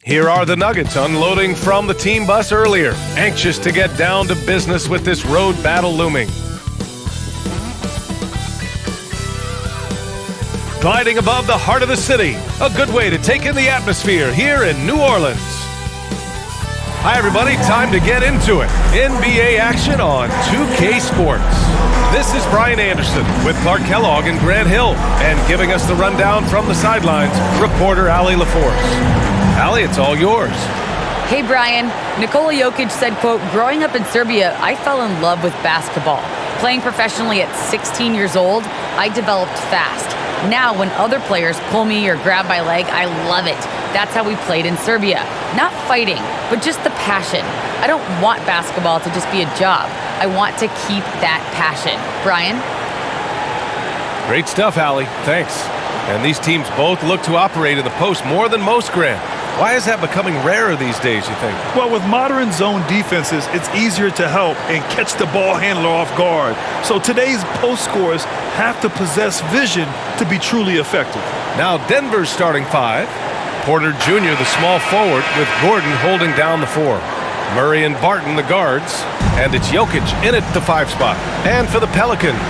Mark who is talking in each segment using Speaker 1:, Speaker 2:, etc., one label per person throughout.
Speaker 1: Here are the Nuggets unloading from the team bus earlier, anxious to get down to business with this road battle looming. Gliding above the heart of the city, a good way to take in the atmosphere here in New Orleans. Hi everybody, time to get into it. NBA action on 2K Sports. This is Brian Anderson with Clark Kellogg and Grant Hill, and giving us the rundown from the sidelines, reporter Allie LaForce. Allie, it's all yours.
Speaker 2: Hey, Brian. Nikola Jokic said, quote, "Growing up in Serbia, I fell in love with basketball. Playing professionally at 16 years old, I developed fast. Now, when other players pull me or grab my leg, I love it. That's how we played in Serbia. Not fighting, but just the passion. I don't want basketball to just be a job. I want to keep that passion." Brian?
Speaker 1: Great stuff, Allie. Thanks. And these teams both look to operate in the post more than most, Grant. Why is that becoming rarer these days, you think?
Speaker 3: Well, with modern zone defenses, it's easier to help and catch the ball handler off guard. So today's post scorers have to possess vision to be truly effective.
Speaker 1: Now Denver's starting five. Porter Jr., the small forward, with Gordon holding down the four. Murray and Barton, the guards. And it's Jokic in at the 5 spot. And for the Pelicans,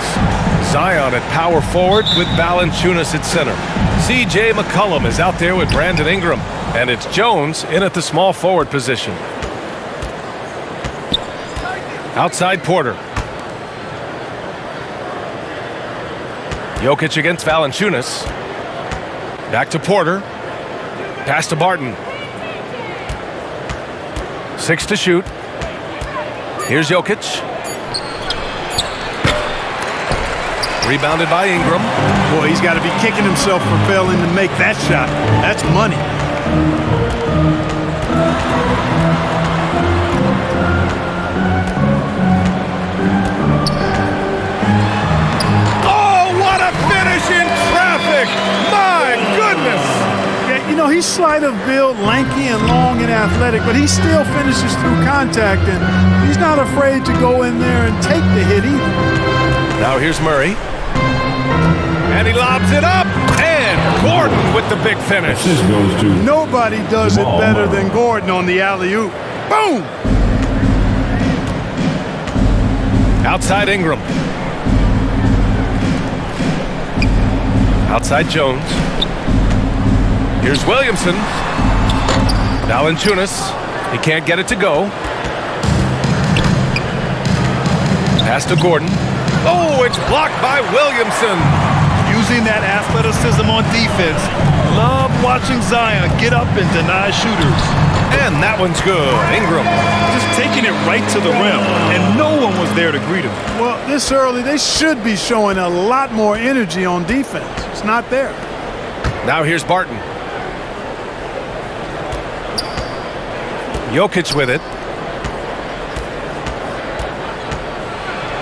Speaker 1: Zion at power forward with Valanciunas at center. C.J. McCollum is out there with Brandon Ingram. And it's Jones in at the small forward position. Outside Porter. Jokic against Valanciunas. Back to Porter. Pass to Barton. 6 to shoot. Here's Jokic. Rebounded by Ingram.
Speaker 4: Boy, he's got to be kicking himself for failing to make that shot. That's money.
Speaker 1: Oh, what a finish in traffic! My goodness!
Speaker 4: Yeah, you know, he's slight of build, lanky and long and athletic, but he still finishes through contact, and he's not afraid to go in there and take the hit either.
Speaker 1: Now here's Murray. And he lobs it up, and Gordon with the big finish.
Speaker 5: This goes to
Speaker 4: Nobody does it better than Gordon on the alley-oop. Boom!
Speaker 1: Outside Ingram. Outside Jones. Here's Williamson. Valanciunas. He can't get it to go. Pass to Gordon. Oh, it's blocked by Williamson.
Speaker 3: Using that athleticism on defense. Love watching Zion get up and deny shooters.
Speaker 1: And that one's good. Ingram.
Speaker 3: Just taking it right to the rim, and no one was there to greet him.
Speaker 4: Well, this early, they should be showing a lot more energy on defense. It's not there.
Speaker 1: Now here's Barton. Jokic with it.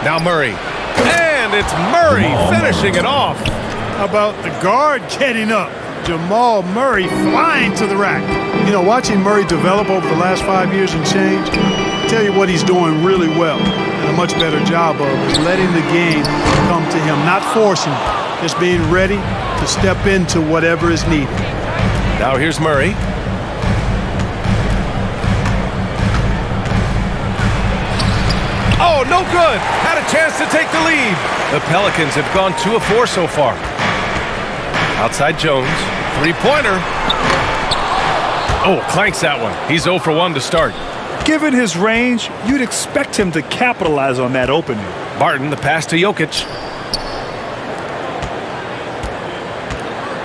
Speaker 1: Now Murray. And it's Murray finishing it off.
Speaker 4: How about the guard getting up? Jamal Murray flying to the rack. You know, watching Murray develop over the last 5 years and change, I tell you what he's doing really well and a much better job of is letting the game come to him, not forcing it, just being ready to step into whatever is needed.
Speaker 1: Now here's Murray. Oh, no good. Had a chance to take the lead. The Pelicans have gone 2 of 4 so far. Outside Jones. 3-pointer. Oh, clanks that one. He's 0 for 1 to start.
Speaker 3: Given his range, you'd expect him to capitalize on that opening.
Speaker 1: Barton, the pass to Jokic.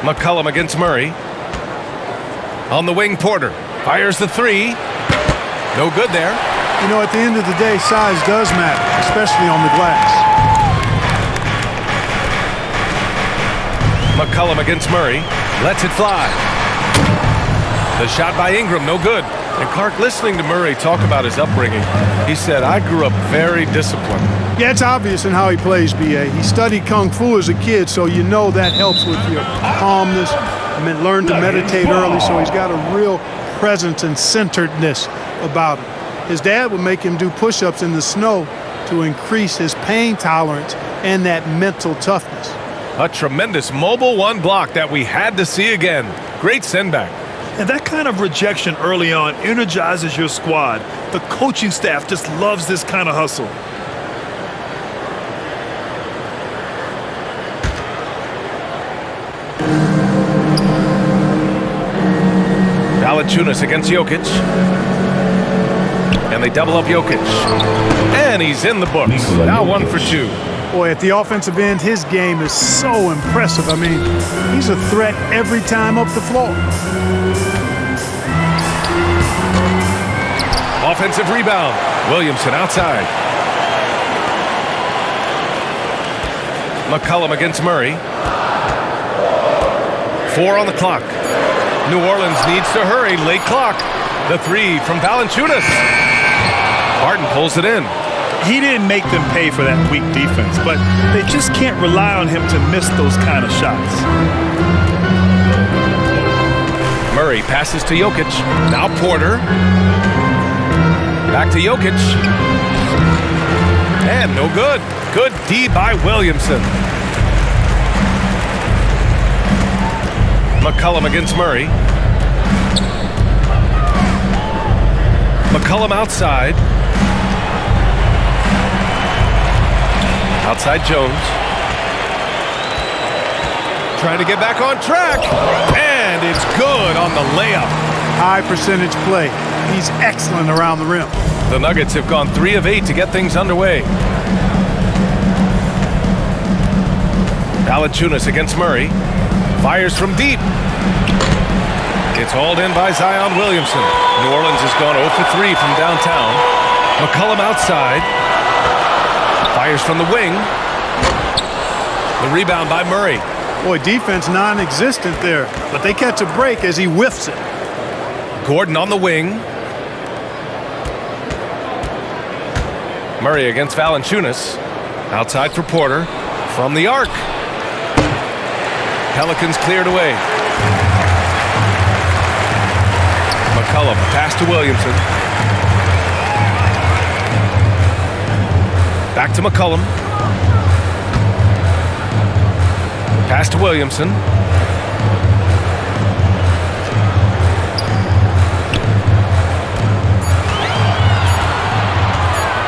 Speaker 1: McCollum against Murray. On the wing, Porter. Fires the 3. No good there.
Speaker 4: You know, at the end of the day, size does matter, especially on the glass.
Speaker 1: McCollum against Murray. Lets it fly. The shot by Ingram, no good. And Clark, listening to Murray talk about his upbringing, he said, "I grew up very disciplined."
Speaker 4: Yeah, it's obvious in how he plays, B.A. He studied Kung Fu as a kid, so you know that helps with your calmness. I mean, learned to meditate early, so he's got a real presence and centeredness about him. His dad would make him do push-ups in the snow to increase his pain tolerance and that mental toughness.
Speaker 1: A tremendous mobile 1 block that we had to see again. Great send back.
Speaker 3: And that kind of rejection early on energizes your squad. The coaching staff just loves this kind of hustle.
Speaker 1: Valanciunas against Jokic. And they double up Jokic. And he's in the books. Now 1 for 2.
Speaker 4: Boy, at the offensive end, his game is so impressive. I mean, he's a threat every time up the floor.
Speaker 1: Offensive rebound. Williamson outside. McCollum against Murray. 4 on the clock. New Orleans needs to hurry. Late clock. The 3 from Valanciunas. Barton pulls it in.
Speaker 3: He didn't make them pay for that weak defense, but they just can't rely on him to miss those kind of shots.
Speaker 1: Murray passes to Jokic. Now Porter. Back to Jokic. And no good. Good D by Williamson. McCollum against Murray. McCollum outside. Outside Jones. Trying to get back on track. And it's good on the layup.
Speaker 4: High percentage play. He's excellent around the rim.
Speaker 1: The Nuggets have gone 3 of 8 to get things underway. Valanciunas against Murray. Fires from deep. It's hauled in by Zion Williamson. New Orleans has gone 0 for 3 from downtown. McCollum outside. Fires from the wing. The rebound by Murray.
Speaker 4: Boy, defense non-existent there, but they catch a break as he whiffs it.
Speaker 1: Gordon on the wing. Murray against Valanciunas. Outside for Porter. From the arc. Pelicans cleared away. McCollum, pass to Williamson. Back to McCollum. Pass to Williamson.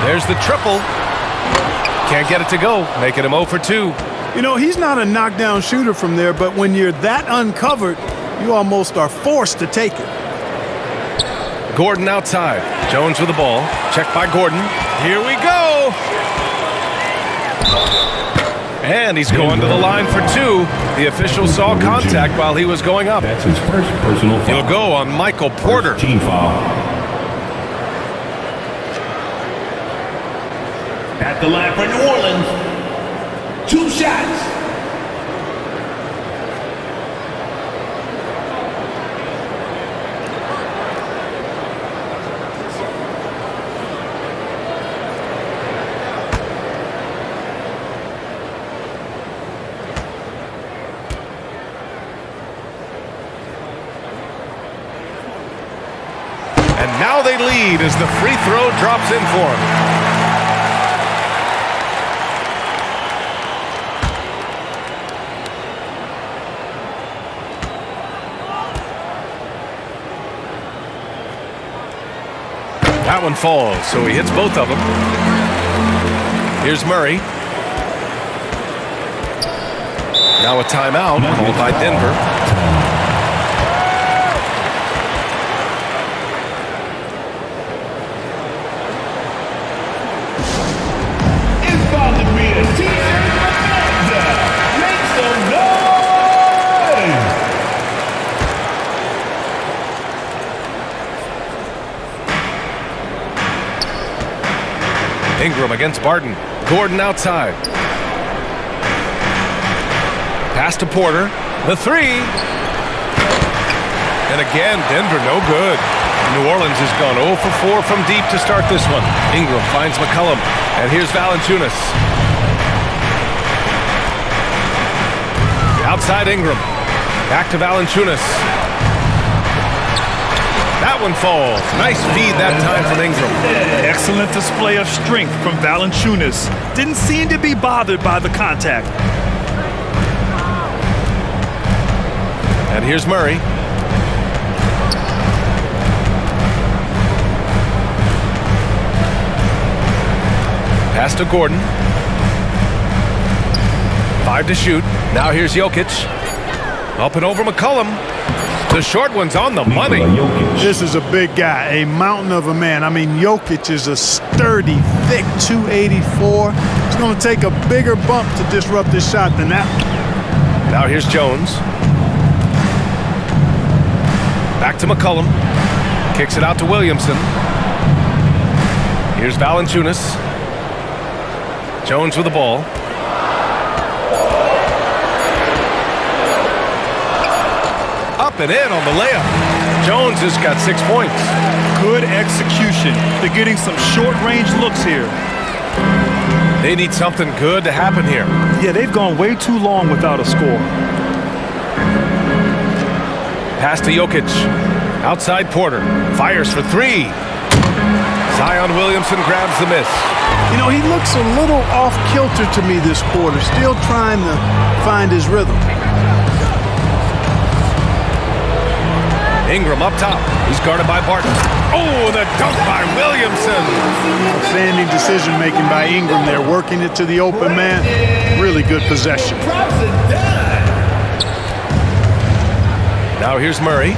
Speaker 1: There's the triple. Can't get it to go, making him 0 for 2.
Speaker 4: You know, he's not a knockdown shooter from there, but when you're that uncovered, you almost are forced to take it.
Speaker 1: Gordon outside. Jones with the ball. Checked by Gordon. Here we go. And he's going to the line for 2. The official saw contact while he was going up.
Speaker 5: That's his first personal foul.
Speaker 1: He'll go on Michael Porter.
Speaker 5: First team foul. At the line for New Orleans. 2 shots.
Speaker 1: And now they lead as the free throw drops in for him. That one falls, so he hits both of them. Here's Murray. Now a timeout called by Denver.
Speaker 5: It's about to be a t-shirt bonanza. Make some noise.
Speaker 1: Ingram against Barton. Gordon outside. Pass to Porter. The 3. And again, Denver no good. New Orleans has gone 0 for 4 from deep to start this one. Ingram finds McCollum. And here's Valanciunas. Outside Ingram. Back to Valanciunas. That one falls. Nice feed that time from Ingram.
Speaker 3: Excellent display of strength from Valanciunas. Didn't seem to be bothered by the contact.
Speaker 1: And here's Murray. Pass to Gordon. 5 to shoot. Now here's Jokic. Up and over McCollum. The short one's on the money.
Speaker 4: This is a big guy, a mountain of a man. I mean, Jokic is a sturdy, thick 284. It's going to take a bigger bump to disrupt this shot than that.
Speaker 1: Now here's Jones. Back to McCollum. Kicks it out to Williamson. Here's Valanciunas. Jones with the ball. Up and in on the layup. Jones has got 6 points.
Speaker 3: Good execution. They're getting some short-range looks here.
Speaker 1: They need something good to happen here.
Speaker 3: Yeah, they've gone way too long without a score.
Speaker 1: Pass to Jokic. Outside Porter. Fires for 3. Zion Williamson grabs the miss.
Speaker 4: You know, he looks a little off-kilter to me this quarter, still trying to find his rhythm.
Speaker 1: Ingram up top. He's guarded by Barton. Oh, the dunk by Williamson.
Speaker 4: Outstanding decision-making by Ingram there, working it to the open man. Really good possession.
Speaker 1: Now here's Murray.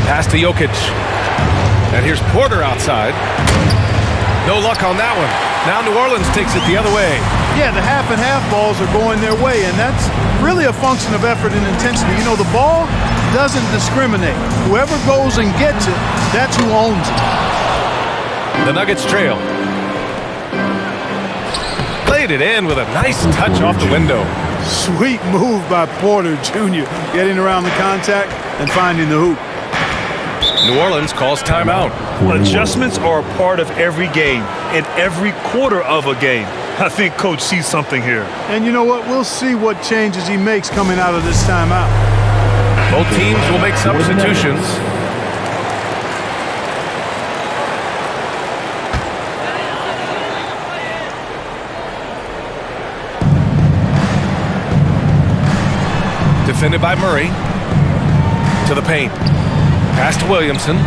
Speaker 1: Pass to Jokic. And here's Porter outside. No luck on that one. Now New Orleans takes it the other way.
Speaker 4: Yeah, the half-and-half balls are going their way, and that's really a function of effort and intensity. You know, the ball doesn't discriminate. Whoever goes and gets it, that's who owns it.
Speaker 1: The Nuggets trail. Played it in with a nice touch off the window.
Speaker 4: Sweet move by Porter Jr., getting around the contact and finding the hoop.
Speaker 1: New Orleans calls timeout.
Speaker 3: Adjustments are a part of every game and every quarter of a game. I think Coach sees something here.
Speaker 4: And you know what? We'll see what changes he makes coming out of this timeout.
Speaker 1: Both teams will make substitutions. Defended by Murray. To the paint. Pass to Williamson.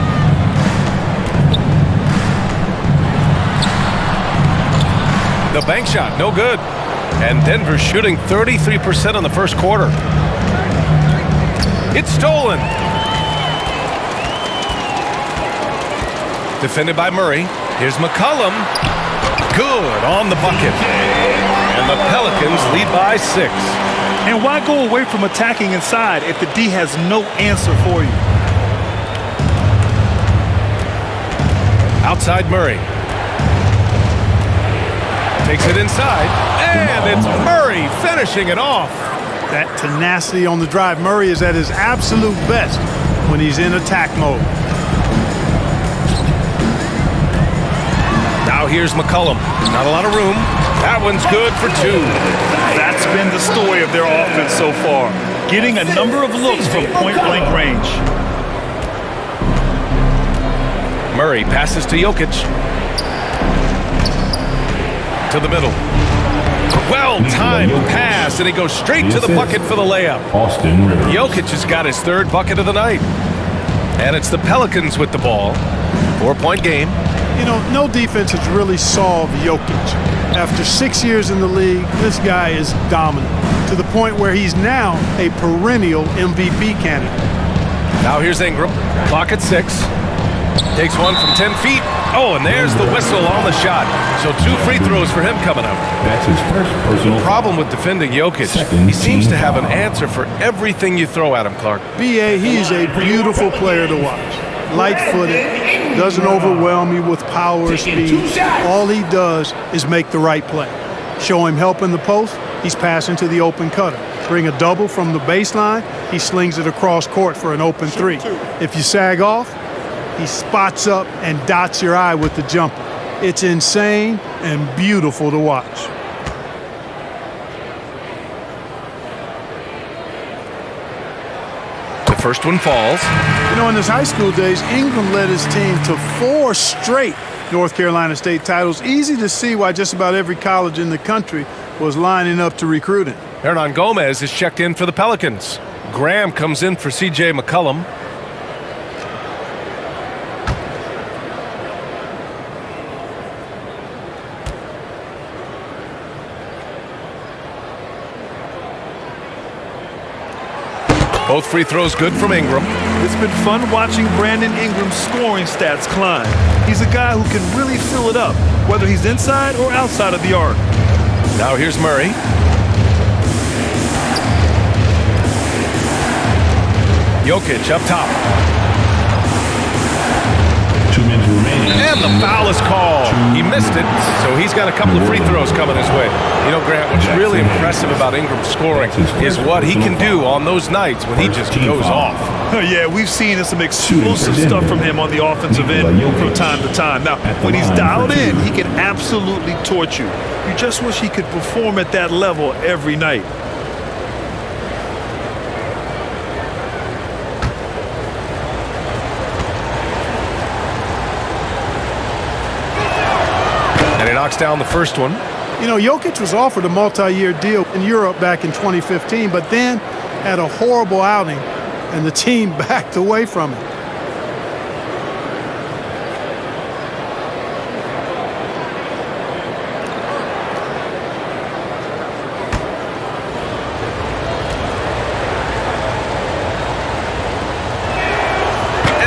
Speaker 1: The bank shot, no good. And Denver shooting 33% in the first quarter. It's stolen. Defended by Murray. Here's McCollum. Good on the bucket. And the Pelicans lead by 6.
Speaker 3: And why go away from attacking inside if the D has no answer for you?
Speaker 1: Outside Murray. Takes it inside. And it's Murray finishing it off.
Speaker 4: That tenacity on the drive. Murray is at his absolute best when he's in attack mode.
Speaker 1: Now here's McCollum. Not a lot of room. That one's good for 2.
Speaker 3: That's been the story of their offense so far. Getting a number of looks from point-blank range.
Speaker 1: Murray passes to Jokic. To the middle. Well-timed pass, and he goes straight to the bucket for the layup. Jokic has got his 3rd bucket of the night. And it's the Pelicans with the ball. 4-point game.
Speaker 4: You know, no defense has really solved Jokic. After 6 years in the league, this guy is dominant, to the point where he's now a perennial MVP candidate.
Speaker 1: Now here's Ingram. Clock at 6. Takes one from 10 feet. Oh, and there's the whistle on the shot. So 2 free throws for him coming up.
Speaker 6: That's his first personal.
Speaker 1: The problem with defending Jokic, he seems to have an answer for everything you throw at him, Clark.
Speaker 4: B.A., he's a beautiful player to watch. Light-footed, doesn't overwhelm you with power or speed. All he does is make the right play. Show him help in the post, he's passing to the open cutter. Bring a double from the baseline, he slings it across court for an open 3. If you sag off, he spots up and dots your eye with the jumper. It's insane and beautiful to watch.
Speaker 1: The first one falls.
Speaker 4: You know, in his high school days, Ingram led his team to 4 straight North Carolina State titles. Easy to see why just about every college in the country was lining up to recruit him.
Speaker 1: Hernan Gomez is checked in for the Pelicans. Graham comes in for C.J. McCollum. Both free throws good from Ingram.
Speaker 3: It's been fun watching Brandon Ingram's scoring stats climb. He's a guy who can really fill it up, whether he's inside or outside of the arc.
Speaker 1: Now here's Murray. Jokic up top.
Speaker 6: 2 minutes remaining.
Speaker 1: And the foul is called. He missed it, so he's got a couple of free throws coming his way. You know, Grant, what's really impressive about Ingram's scoring is what he can do on those nights when he just goes off.
Speaker 3: Yeah, we've seen some explosive stuff from him on the offensive end from time to time. Now, when he's dialed in, he can absolutely torch you. You just wish he could perform at that level every night.
Speaker 1: Knocks down the first one.
Speaker 4: You know, Jokic was offered a multi-year deal in Europe back in 2015, but then had a horrible outing, and the team backed away from it.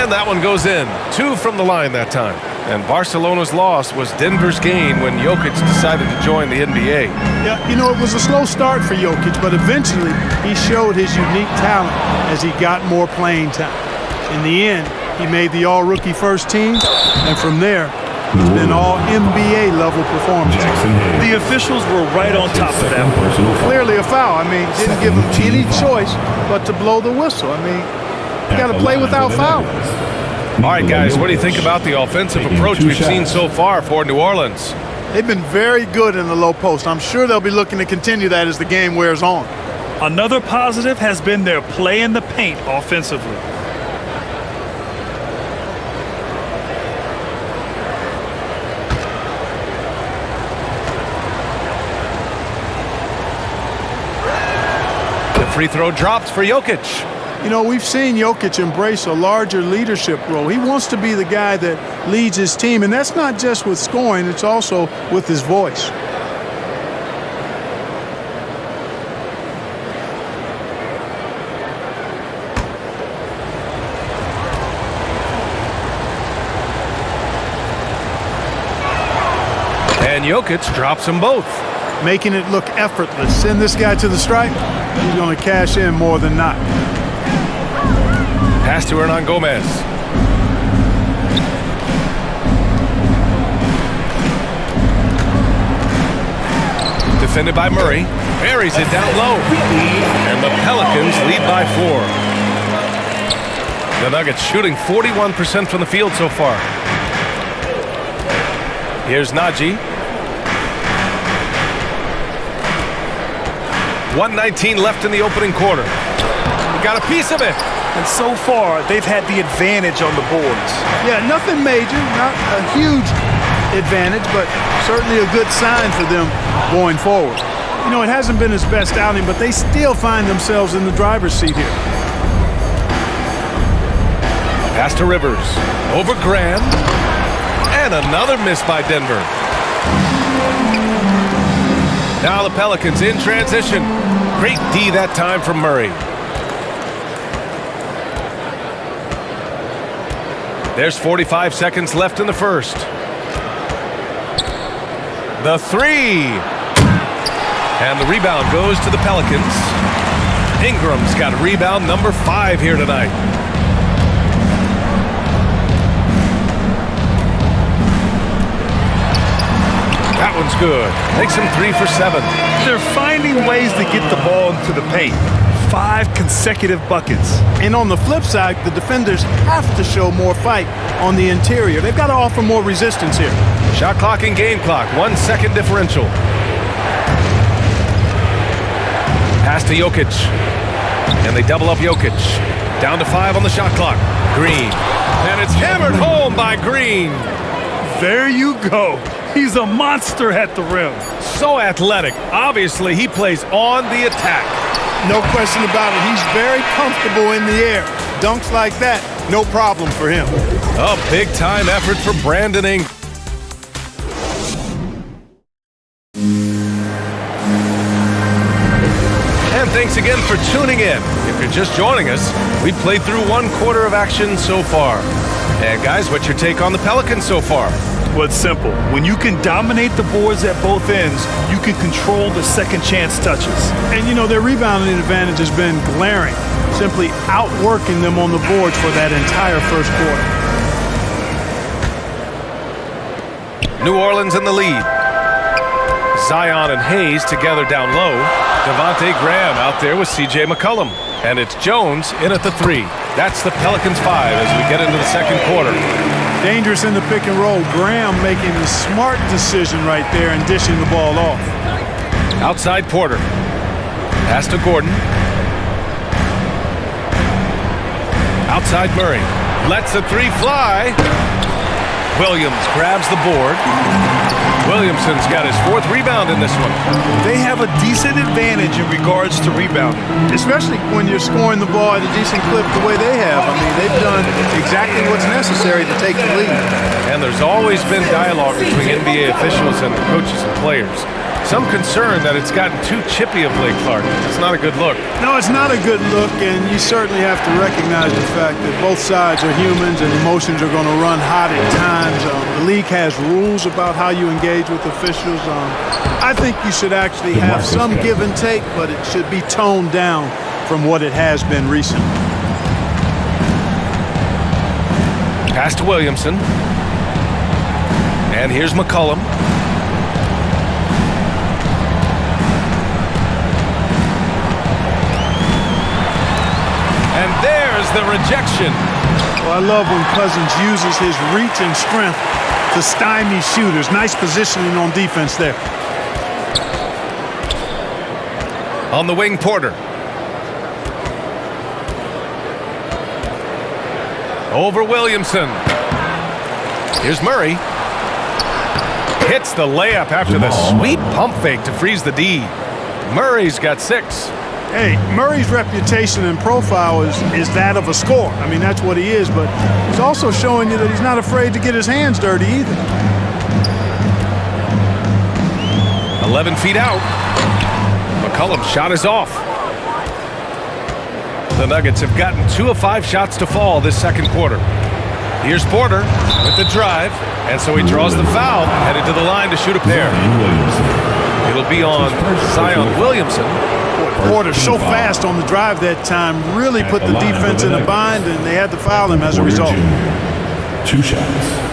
Speaker 1: And that one goes in. 2 from the line that time. And Barcelona's loss was Denver's gain when Jokic decided to join the NBA.
Speaker 4: Yeah, you know, it was a slow start for Jokic, but eventually he showed his unique talent as he got more playing time. In the end, he made the all-rookie first team, and from there, it's been all NBA level performance.
Speaker 3: The officials were right on top of that.
Speaker 4: Clearly a foul. I mean, didn't give him any choice but to blow the whistle. I mean, you got to play without fouling.
Speaker 1: All right, guys, what do you think about the offensive approach we've seen so far for New Orleans?
Speaker 4: They've been very good in the low post. I'm sure they'll be looking to continue that as the game wears on.
Speaker 3: Another positive has been their play in the paint offensively.
Speaker 1: The free throw drops for Jokic.
Speaker 4: You know, we've seen Jokic embrace a larger leadership role. He wants to be the guy that leads his team, and that's not just with scoring, it's also with his voice.
Speaker 1: And Jokic drops them both.
Speaker 4: Making it look effortless. Send this guy to the stripe, he's going to cash in more than not.
Speaker 1: Pass to Hernan Gomez. Defended by Murray. Buries it down low. And the Pelicans lead by 4. The Nuggets shooting 41% from the field so far. Here's Najee. 1:19 left in the opening quarter. Got a piece of it.
Speaker 3: And so far, they've had the advantage on the boards.
Speaker 4: Yeah, nothing major, not a huge advantage, but certainly a good sign for them going forward. You know, it hasn't been his best outing, but they still find themselves in the driver's seat here.
Speaker 1: Pass to Rivers. Over Graham. And another miss by Denver. Now the Pelicans in transition. Great D that time from Murray. There's 45 seconds left in the first. The 3. And the rebound goes to the Pelicans. Ingram's got rebound number 5 here tonight. That one's good. Makes him 3 for 7.
Speaker 3: They're finding ways to get the ball into the paint. 5 consecutive buckets.
Speaker 4: And on the flip side, the defenders have to show more fight on the interior. They've got to offer more resistance here.
Speaker 1: Shot clock and game clock. 1 second differential. Pass to Jokic. And they double up Jokic. Down to 5 on the shot clock. Green. And it's hammered home by Green.
Speaker 3: There you go. He's a monster at the rim.
Speaker 1: So athletic. Obviously, he plays on the attack.
Speaker 4: No question about it. He's very comfortable in the air. Dunks like that, no problem for him.
Speaker 1: A big-time effort for Brandon Ingram. And thanks again for tuning in. If you're just joining us, we've played through 1 quarter of action so far. And guys, what's your take on the Pelicans so far?
Speaker 3: Well, it's simple. When you can dominate the boards at both ends, you can control the second chance touches.
Speaker 4: And, you know, their rebounding advantage has been glaring, simply outworking them on the boards for that entire first quarter.
Speaker 1: New Orleans in the lead. Zion and Hayes together down low. Devontae Graham out there with C.J. McCollum. And it's Jones in at the 3. That's the Pelicans 5 as we get into the second quarter.
Speaker 4: Dangerous in the pick and roll. Graham making the smart decision right there and dishing the ball off.
Speaker 1: Outside Porter. Pass to Gordon. Outside Murray. Lets the 3 fly. Williams grabs the board. Williamson's got his 4th rebound in this one.
Speaker 3: They have a decent advantage in regards to rebounding.
Speaker 4: Especially when you're scoring the ball at a decent clip the way they have. I mean, they've done exactly what's necessary to take the lead.
Speaker 1: And there's always been dialogue between NBA officials and the coaches and players. Some concern that it's gotten too chippy of late, Clark. It's not a good look.
Speaker 4: No, it's not a good look, and you certainly have to recognize the fact that both sides are humans and emotions are going to run hot at times. The league has rules about how you engage with officials. I think you should actually have some give and take, but it should be toned down from what it has been recently.
Speaker 1: Pass to Williamson. And here's McCollum. And there's the rejection.
Speaker 4: Well, I love when Cousins uses his reach and strength to stymie shooters. Nice positioning on defense there.
Speaker 1: On the wing, Porter. Over Williamson. Here's Murray. Hits the layup after the sweet pump fake to freeze the D. Murray's got 6.
Speaker 4: Hey, Murray's reputation and profile is that of a scorer. I mean, that's what he is, but he's also showing you that he's not afraid to get his hands dirty either.
Speaker 1: 11 feet out. McCollum's shot is off. The Nuggets have gotten 2 of 5 shots to fall this second quarter. Here's Porter with the drive, and so he draws the foul, headed to the line to shoot a pair. It'll be on Zion Williamson.
Speaker 4: Porter so fast on the drive that time, really put the defense in a bind, and they had to foul him as a result.
Speaker 6: 2 shots.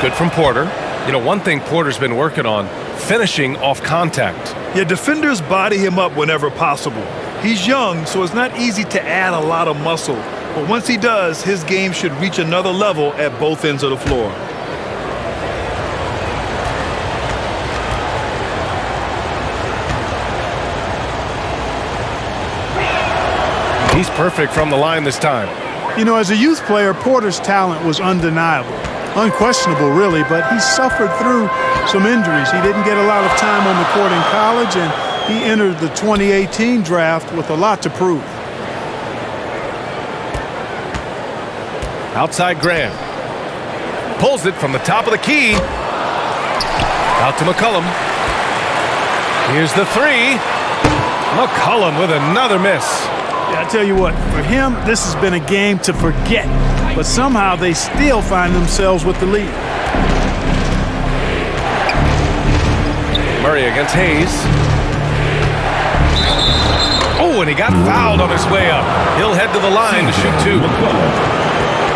Speaker 1: Good from Porter. You know, one thing Porter's been working on, finishing off contact.
Speaker 3: Yeah, defenders body him up whenever possible. He's young, so it's not easy to add a lot of muscle. But once he does, his game should reach another level at both ends of the floor.
Speaker 1: He's perfect from the line this time.
Speaker 4: You know, as a youth player, Porter's talent was undeniable. Unquestionable, really, but he suffered through some injuries. He didn't get a lot of time on the court in college, and he entered the 2018 draft with a lot to prove.
Speaker 1: Outside Graham. Pulls it from the top of the key. Out to McCollum. Here's the 3. McCollum with another miss.
Speaker 4: Yeah, I tell you what, for him, this has been a game to forget. But somehow they still find themselves with the lead.
Speaker 1: Murray against Hayes. Oh, and he got fouled on his way up. He'll head to the line to shoot 2.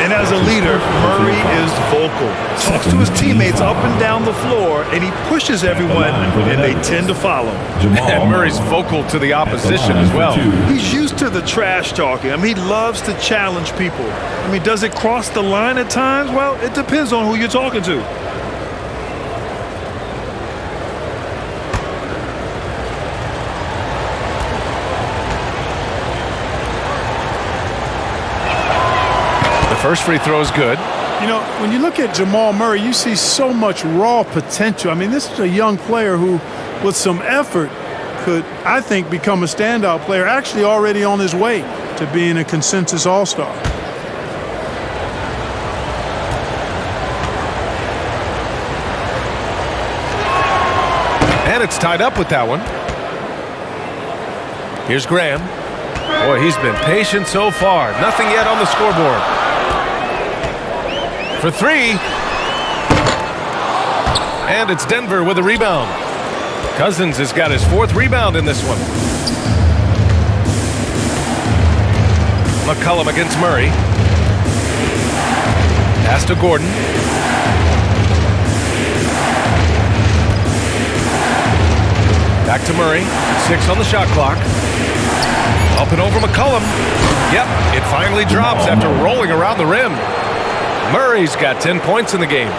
Speaker 3: And as a leader, Murray is vocal. Talks to his teammates up and down the floor, and he pushes everyone, and they tend to follow.
Speaker 1: And Murray's vocal to the opposition as well.
Speaker 3: He's used to the trash talking. I mean, he loves to challenge people. I mean, does it cross the line at times? Well, it depends on who you're talking to.
Speaker 1: First free throw is good.
Speaker 4: You know, when you look at Jamal Murray, you see so much raw potential. I mean, this is a young player who, with some effort, could, I think, become a standout player, actually already on his way to being a consensus all-star.
Speaker 1: And it's tied up with that one. Here's Graham. Boy, he's been patient so far. Nothing yet on the scoreboard. For three. And it's Denver with a rebound. Cousins has got his 4th rebound in this one. McCollum against Murray. Pass to Gordon. Back to Murray. 6 on the shot clock. Up and over McCollum. Yep, it finally drops after rolling around the rim. Murray's got 10 points in the game.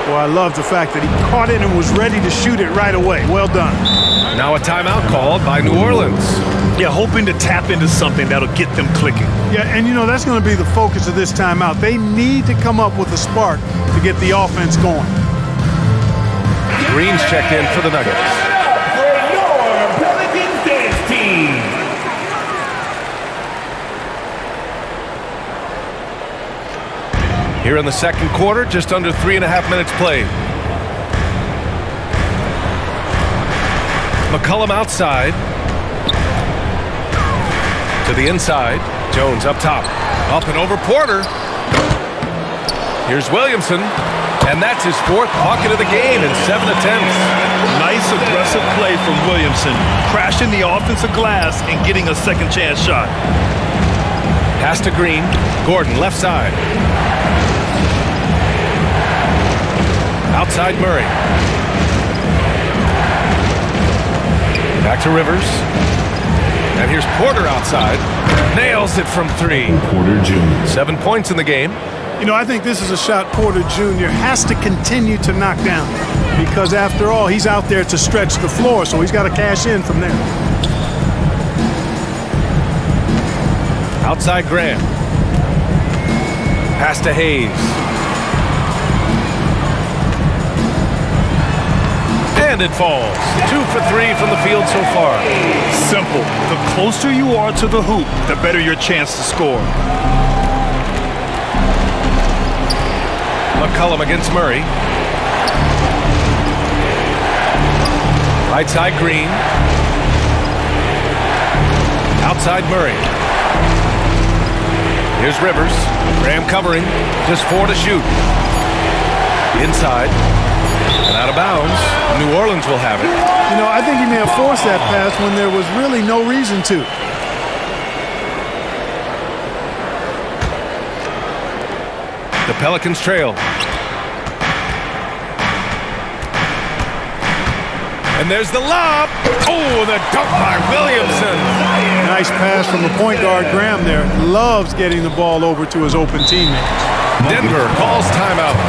Speaker 4: Well, I love the fact that he caught it and was ready to shoot it right away. Well done.
Speaker 1: Now a timeout called by New Orleans.
Speaker 3: Yeah, hoping to tap into something that'll get them clicking.
Speaker 4: Yeah, and you know, that's going to be the focus of this timeout. They need to come up with a spark to get the offense going.
Speaker 1: Green's checked in for the Nuggets.
Speaker 5: For your Pelicans dance team.
Speaker 1: Here in the second quarter, just under 3.5 minutes played. McCollum outside. To the inside. Jones up top. Up and over Porter. Here's Williamson. And that's his 4th bucket of the game in 7 attempts.
Speaker 3: Nice aggressive play from Williamson. Crashing the offensive glass and getting a second chance shot.
Speaker 1: Pass to Green. Gordon left side. Outside Murray. Back to Rivers. And here's Porter outside. Nails it from 3.
Speaker 6: Porter Jr.
Speaker 1: 7 points in the game.
Speaker 4: You know, I think this is a shot Porter Jr. has to continue to knock down because, after all, he's out there to stretch the floor, so he's got to cash in from there.
Speaker 1: Outside Graham. Pass to Hayes. And it falls. 2 for 3 from the field so far.
Speaker 3: Simple. The closer you are to the hoop, the better your chance to score.
Speaker 1: McCollum against Murray. Right side Green. Outside Murray. Here's Rivers. Graham covering. Just 4 to shoot. Inside. And out of bounds. New Orleans will have it.
Speaker 4: You know, I think he may have forced that pass when there was really no reason to.
Speaker 1: The Pelicans trail. And there's the lob. Oh, the dunk by Williamson.
Speaker 4: Nice pass from the point guard, Graham, there. Loves getting the ball over to his open teammates.
Speaker 1: Denver calls timeout.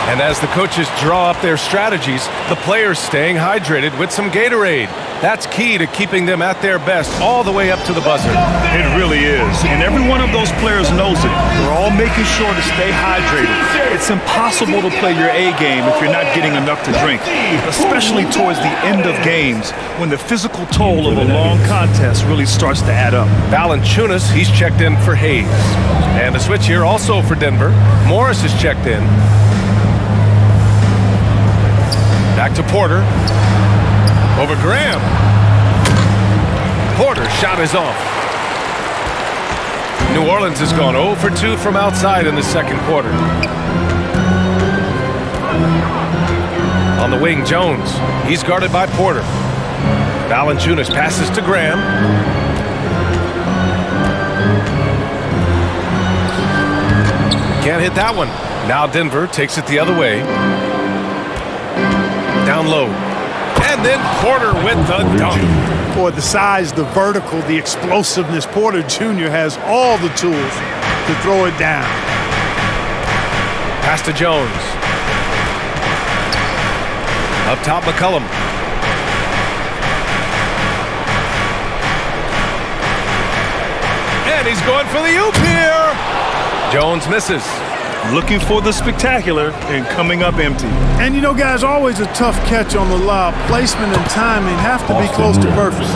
Speaker 1: And as the coaches draw up their strategies, the players staying hydrated with some Gatorade. That's key to keeping them at their best all the way up to the buzzer.
Speaker 3: It really is. And every one of those players knows it. They're all making sure to stay hydrated. It's impossible to play your A game if you're not getting enough to drink, especially towards the end of games when the physical toll of a long contest really starts to add up.
Speaker 1: Valanciunas, he's checked in for Hayes. And a switch here also for Denver. Morris is checked in. Back to Porter. Over Graham. Porter's shot is off. New Orleans has gone 0 for 2 from outside in the second quarter. On the wing, Jones. He's guarded by Porter. Valanciunas passes to Graham. Can't hit that one. Now Denver takes it the other way. Down low. And then Porter with the dunk.
Speaker 4: Boy, the size, the vertical, the explosiveness. Porter Jr. has all the tools to throw it down.
Speaker 1: Pass to Jones. Up top, McCollum. And he's going for the oop here. Jones misses.
Speaker 3: Looking for the spectacular and coming up empty.
Speaker 4: And you know, guys, always a tough catch on the lob. Placement and timing have to be close to perfect.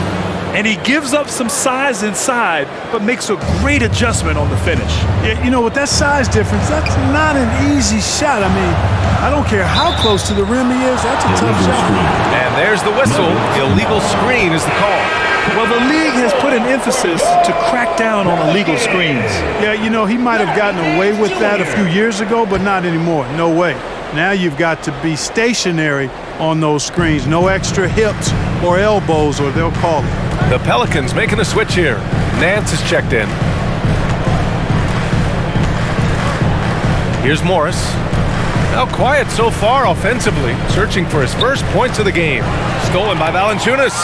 Speaker 3: And he gives up some size inside, but makes a great adjustment on the finish.
Speaker 4: Yeah, you know, with that size difference, that's not an easy shot. I mean, I don't care how close to the rim he is, that's a tough shot.
Speaker 1: And there's the whistle. Illegal screen is the call.
Speaker 3: Well, the league has put an emphasis to crack down on illegal screens.
Speaker 4: Yeah, you know, he might have gotten away with that a few years ago, but not anymore. No way. Now you've got to be stationary on those screens. No extra hips or elbows, or they'll call it.
Speaker 1: The Pelicans making a switch here. Nance is checked in. Here's Morris. Now quiet so far offensively, searching for his first points of the game. Stolen by Valanciunas.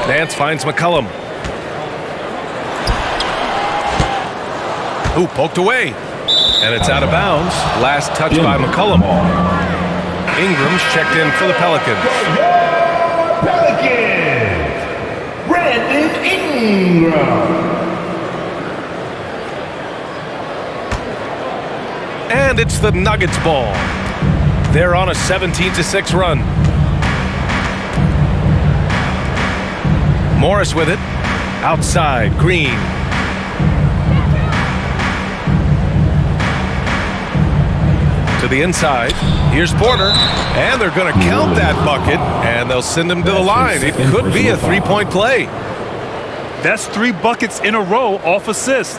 Speaker 1: Nance finds McCollum. Ooh, poked away. And it's out of bounds. Last touch by McCollum. Ingram's checked in for the Pelicans.
Speaker 5: Brandon Ingram.
Speaker 1: And it's the Nuggets ball. They're on a 17-6 run. Morris with it. Outside, Green. To the inside. Here's Porter. And they're going to count that bucket, and they'll send him to the line. It could be a three-point play.
Speaker 3: That's 3 buckets in a row off assist.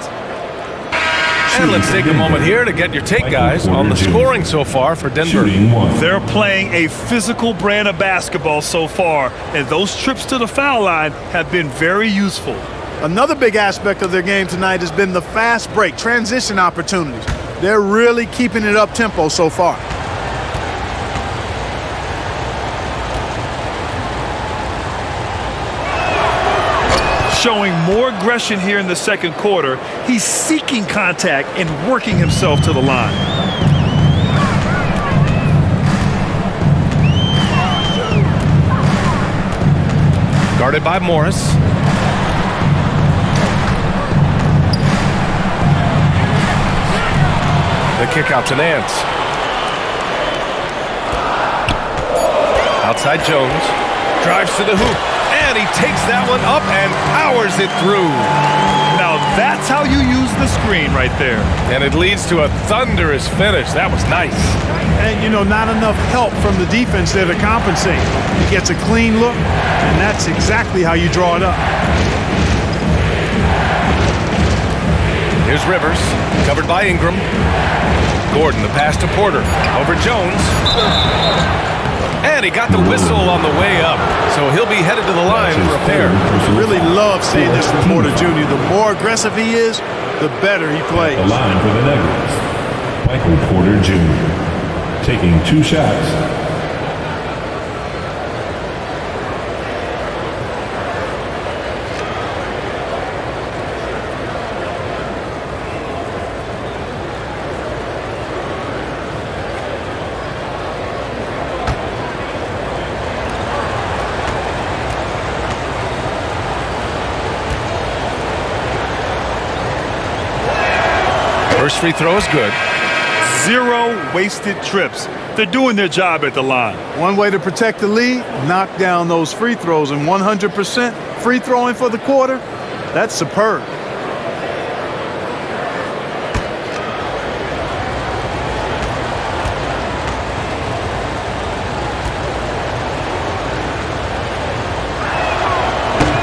Speaker 1: And let's take a moment here to get your take, guys, on the scoring so far for Denver.
Speaker 3: They're playing a physical brand of basketball so far, and those trips to the foul line have been very useful.
Speaker 4: Another big aspect of their game tonight has been the fast break, transition opportunities. They're really keeping it up-tempo so far.
Speaker 3: Showing more aggression here in the second quarter. He's seeking contact and working himself to the line.
Speaker 1: Guarded by Morris. The kick out to Nance. Outside Jones. Drives to the hoop. And he takes that one up and powers it through.
Speaker 3: Now that's how you use the screen right there.
Speaker 1: And it leads to a thunderous finish. That was nice.
Speaker 4: And, you know, not enough help from the defense there to compensate. He gets a clean look, and that's exactly how you draw it up.
Speaker 1: Here's Rivers, covered by Ingram. Gordon, the pass to Porter. Over Jones. And he got the whistle on the way up, so he'll be headed to the line for a pair.
Speaker 4: Really love seeing this from Porter Jr. The more aggressive he is, the better he plays.
Speaker 6: The line for the Nuggets. Michael Porter Jr. taking 2 shots.
Speaker 1: First free throw is good.
Speaker 3: 0 wasted trips. They're doing their job at the line.
Speaker 4: One way to protect the lead, knock down those free throws, and 100% free throwing for the quarter, that's superb.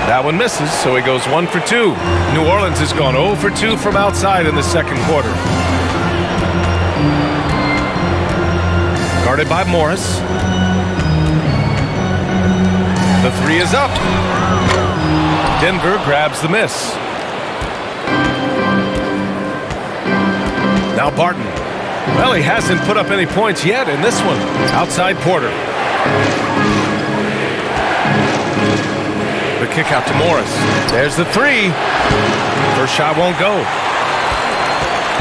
Speaker 1: That one misses, so he goes 1 for 2. New Orleans has gone 0 for 2 from outside in the second quarter. Guarded by Morris. The 3 is up. Denver grabs the miss. Now Barton. Well, he hasn't put up any points yet in this one. Outside Porter. The kick out to Morris. There's the 3. First shot won't go.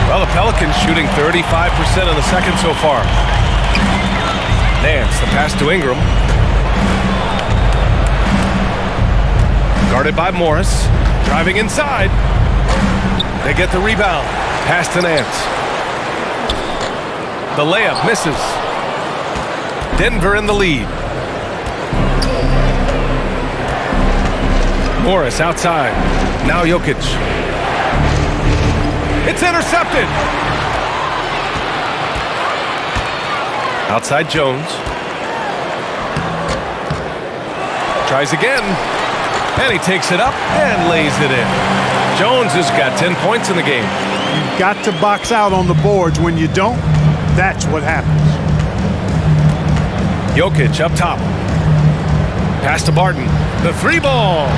Speaker 1: Well, the Pelicans shooting 35% in the second so far. Nance, the pass to Ingram. Guarded by Morris. Driving inside. They get the rebound. Pass to Nance. The layup misses. Denver in the lead. Morris outside. Now Jokic. It's intercepted. Outside Jones. Tries again. And he takes it up and lays it in. Jones has got 10 points in the game.
Speaker 4: You've got to box out on the boards. When you don't, that's what happens.
Speaker 1: Jokic up top. Pass to Barton. The three ball.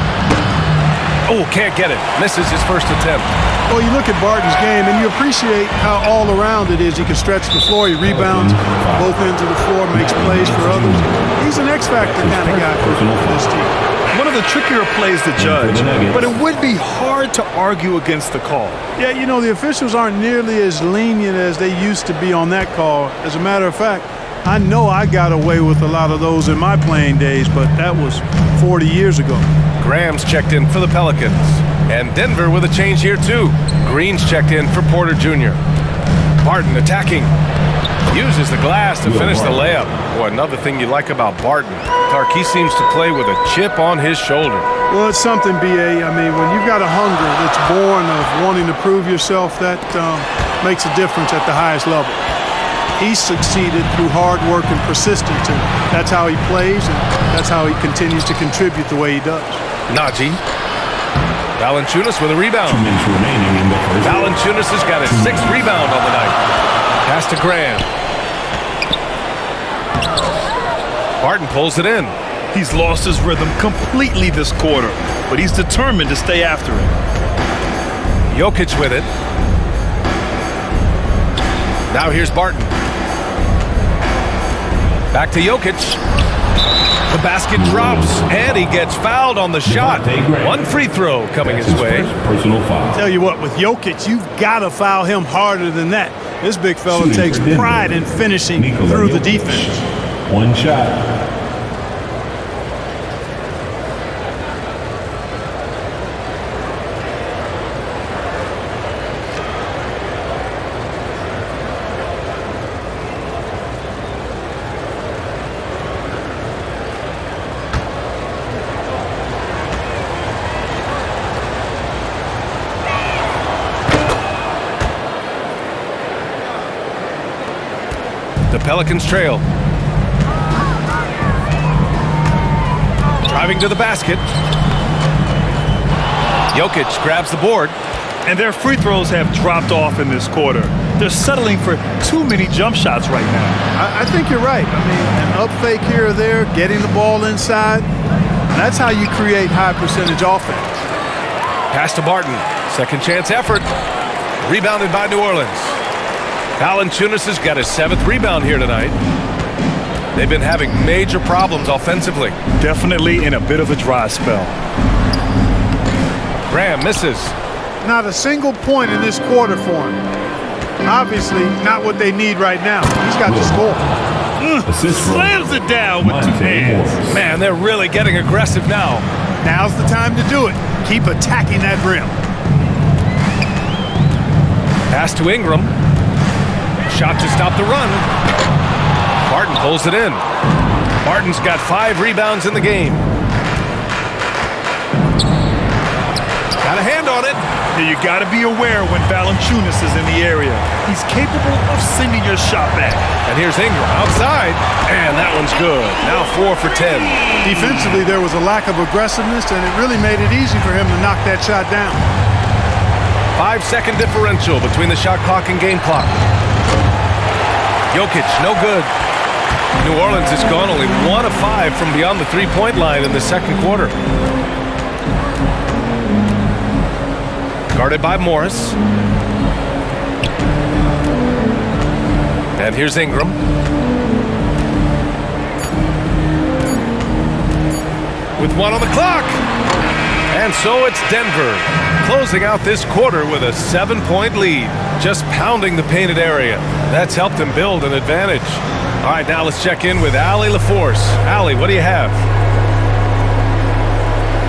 Speaker 1: Oh, can't get it. Misses his first attempt.
Speaker 4: Well, you look at Barton's game, and you appreciate how all-around it is. He can stretch the floor. He rebounds both ends of the floor, makes plays for others. He's an X-factor kind of guy for this team.
Speaker 3: One of the trickier plays to judge, but it would be hard to argue against the call.
Speaker 4: Yeah, you know, the officials aren't nearly as lenient as they used to be on that call. As a matter of fact, I know I got away with a lot of those in my playing days, but that was 40 years ago.
Speaker 1: Graham's checked in for the Pelicans. And Denver with a change here, too. Green's checked in for Porter Jr. Barton attacking. Uses the glass to finish the layup. Boy, another thing you like about Barton, Clark, he seems to play with a chip on his shoulder.
Speaker 4: Well, it's something, B.A. I mean, when you've got a hunger that's born of wanting to prove yourself, that makes a difference at the highest level. He succeeded through hard work and persistence, and that's how he plays, and that's how he continues to contribute the way he does.
Speaker 1: Najee. Valanciunas with a rebound.
Speaker 6: 2 minutes remaining in the first.
Speaker 1: Valanciunas has got his 6th rebound on the night. Pass to Graham. Barton pulls it in.
Speaker 3: He's lost his rhythm completely this quarter, but he's determined to stay after it.
Speaker 1: Jokic with it. Now here's Barton. Back to Jokic. The basket drops, and he gets fouled on the shot. 1 free throw coming his way.
Speaker 6: Personal foul.
Speaker 4: Tell you what, with Jokic, you've got to foul him harder than that. This big fella takes pride in finishing through the defense.
Speaker 6: 1 shot.
Speaker 1: The Pelicans trail. Driving to the basket. Jokic grabs the board.
Speaker 3: And their free throws have dropped off in this quarter. They're settling for too many jump shots right now.
Speaker 4: I think you're right. I mean, an up fake here or there, getting the ball inside, that's how you create high percentage offense.
Speaker 1: Pass to Barton. Second chance effort. Rebounded by New Orleans. Valanciunas has got his 7th rebound here tonight. They've been having major problems offensively.
Speaker 3: Definitely in a bit of a dry spell.
Speaker 1: Graham misses.
Speaker 4: Not a single point in this quarter for him. Obviously, not what they need right now. He's got to score.
Speaker 3: Slams it down with 2 hands.
Speaker 1: Man, they're really getting aggressive now.
Speaker 4: Now's the time to do it. Keep attacking that rim.
Speaker 1: Pass to Ingram. Shot to stop the run. Barton pulls it in. Barton's got 5 rebounds in the game. Got a hand on it.
Speaker 3: Yeah, you got to be aware when Valanciunas is in the area. He's capable of sending your shot back.
Speaker 1: And here's Ingram outside. And that one's good. Now 4 for 10.
Speaker 4: Defensively, there was a lack of aggressiveness, and it really made it easy for him to knock that shot down.
Speaker 1: 5-second differential between the shot clock and game clock. Jokic, no good. New Orleans has gone only 1 of 5 from beyond the 3-point line in the second quarter. Guarded by Morris. And here's Ingram. With 1 on the clock. And so it's Denver, closing out this quarter with a 7-point lead, just pounding the painted area. That's helped them build an advantage. All right, now let's check in with Allie LaForce. Allie, what do you have?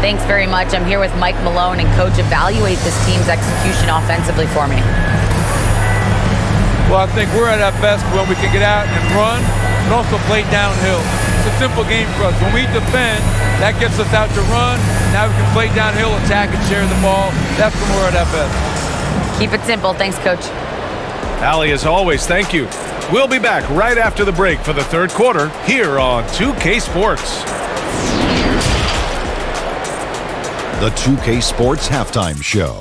Speaker 2: They Thanks very much. I'm here with Mike Malone, and Coach, evaluate this team's execution offensively for me.
Speaker 7: Well, I think we're at our best when we can get out and run, and also play downhill. It's a simple game for us. When we defend, that gets us out to run. Now we can play downhill, attack, and share the ball. That's when we're at our best.
Speaker 2: Keep it simple. Thanks, Coach.
Speaker 1: Allie, as always, thank you. We'll be back right after the break for the third quarter here on 2K Sports.
Speaker 8: The 2K Sports Halftime Show.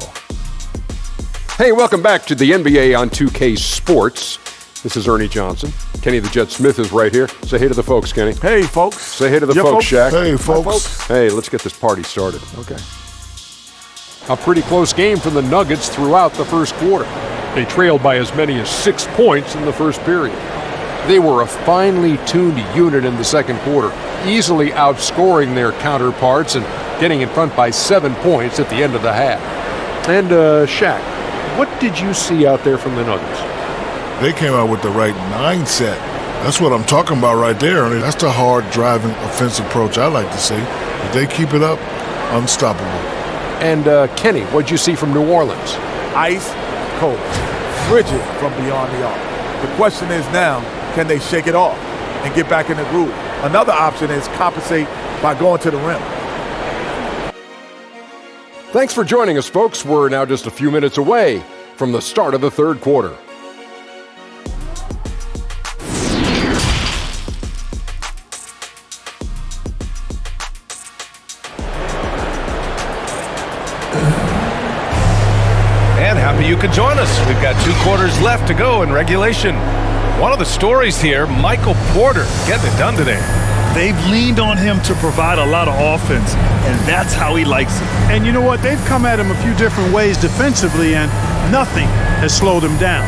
Speaker 9: Hey, welcome back to the NBA on 2K Sports. This is Ernie Johnson. Kenny the Jet Smith is right here. Say hey to the folks, Kenny.
Speaker 10: Hey, folks.
Speaker 9: Say hey to the folks, Shaq.
Speaker 10: Hey, folks.
Speaker 9: Hey, let's get this party started. Okay. A pretty close game for the Nuggets throughout the first quarter. They trailed by as many as 6 points in the first period. They were a finely tuned unit in the second quarter, easily outscoring their counterparts and getting in front by 7 points at the end of the half. And, Shaq, what did you see out there from the Nuggets?
Speaker 10: They came out with the right mindset. That's what I'm talking about right there. I mean, that's the hard driving offensive approach I like to see. If they keep it up, unstoppable.
Speaker 9: And, Kenny, what'd you see from New Orleans?
Speaker 11: Ice cold, frigid from beyond the arc. The question is now, can they shake it off and get back in the groove? Another option is compensate by going to the rim.
Speaker 9: Thanks for joining us, folks. We're now just a few minutes away from the start of the third quarter.
Speaker 1: And happy you could join us. We've got 2 quarters left to go in regulation. One of the stories here, Michael Porter getting it done today.
Speaker 3: They've leaned on him to provide a lot of offense, and that's how he likes it.
Speaker 4: And you know what? They've come at him a few different ways defensively, and nothing has slowed him down.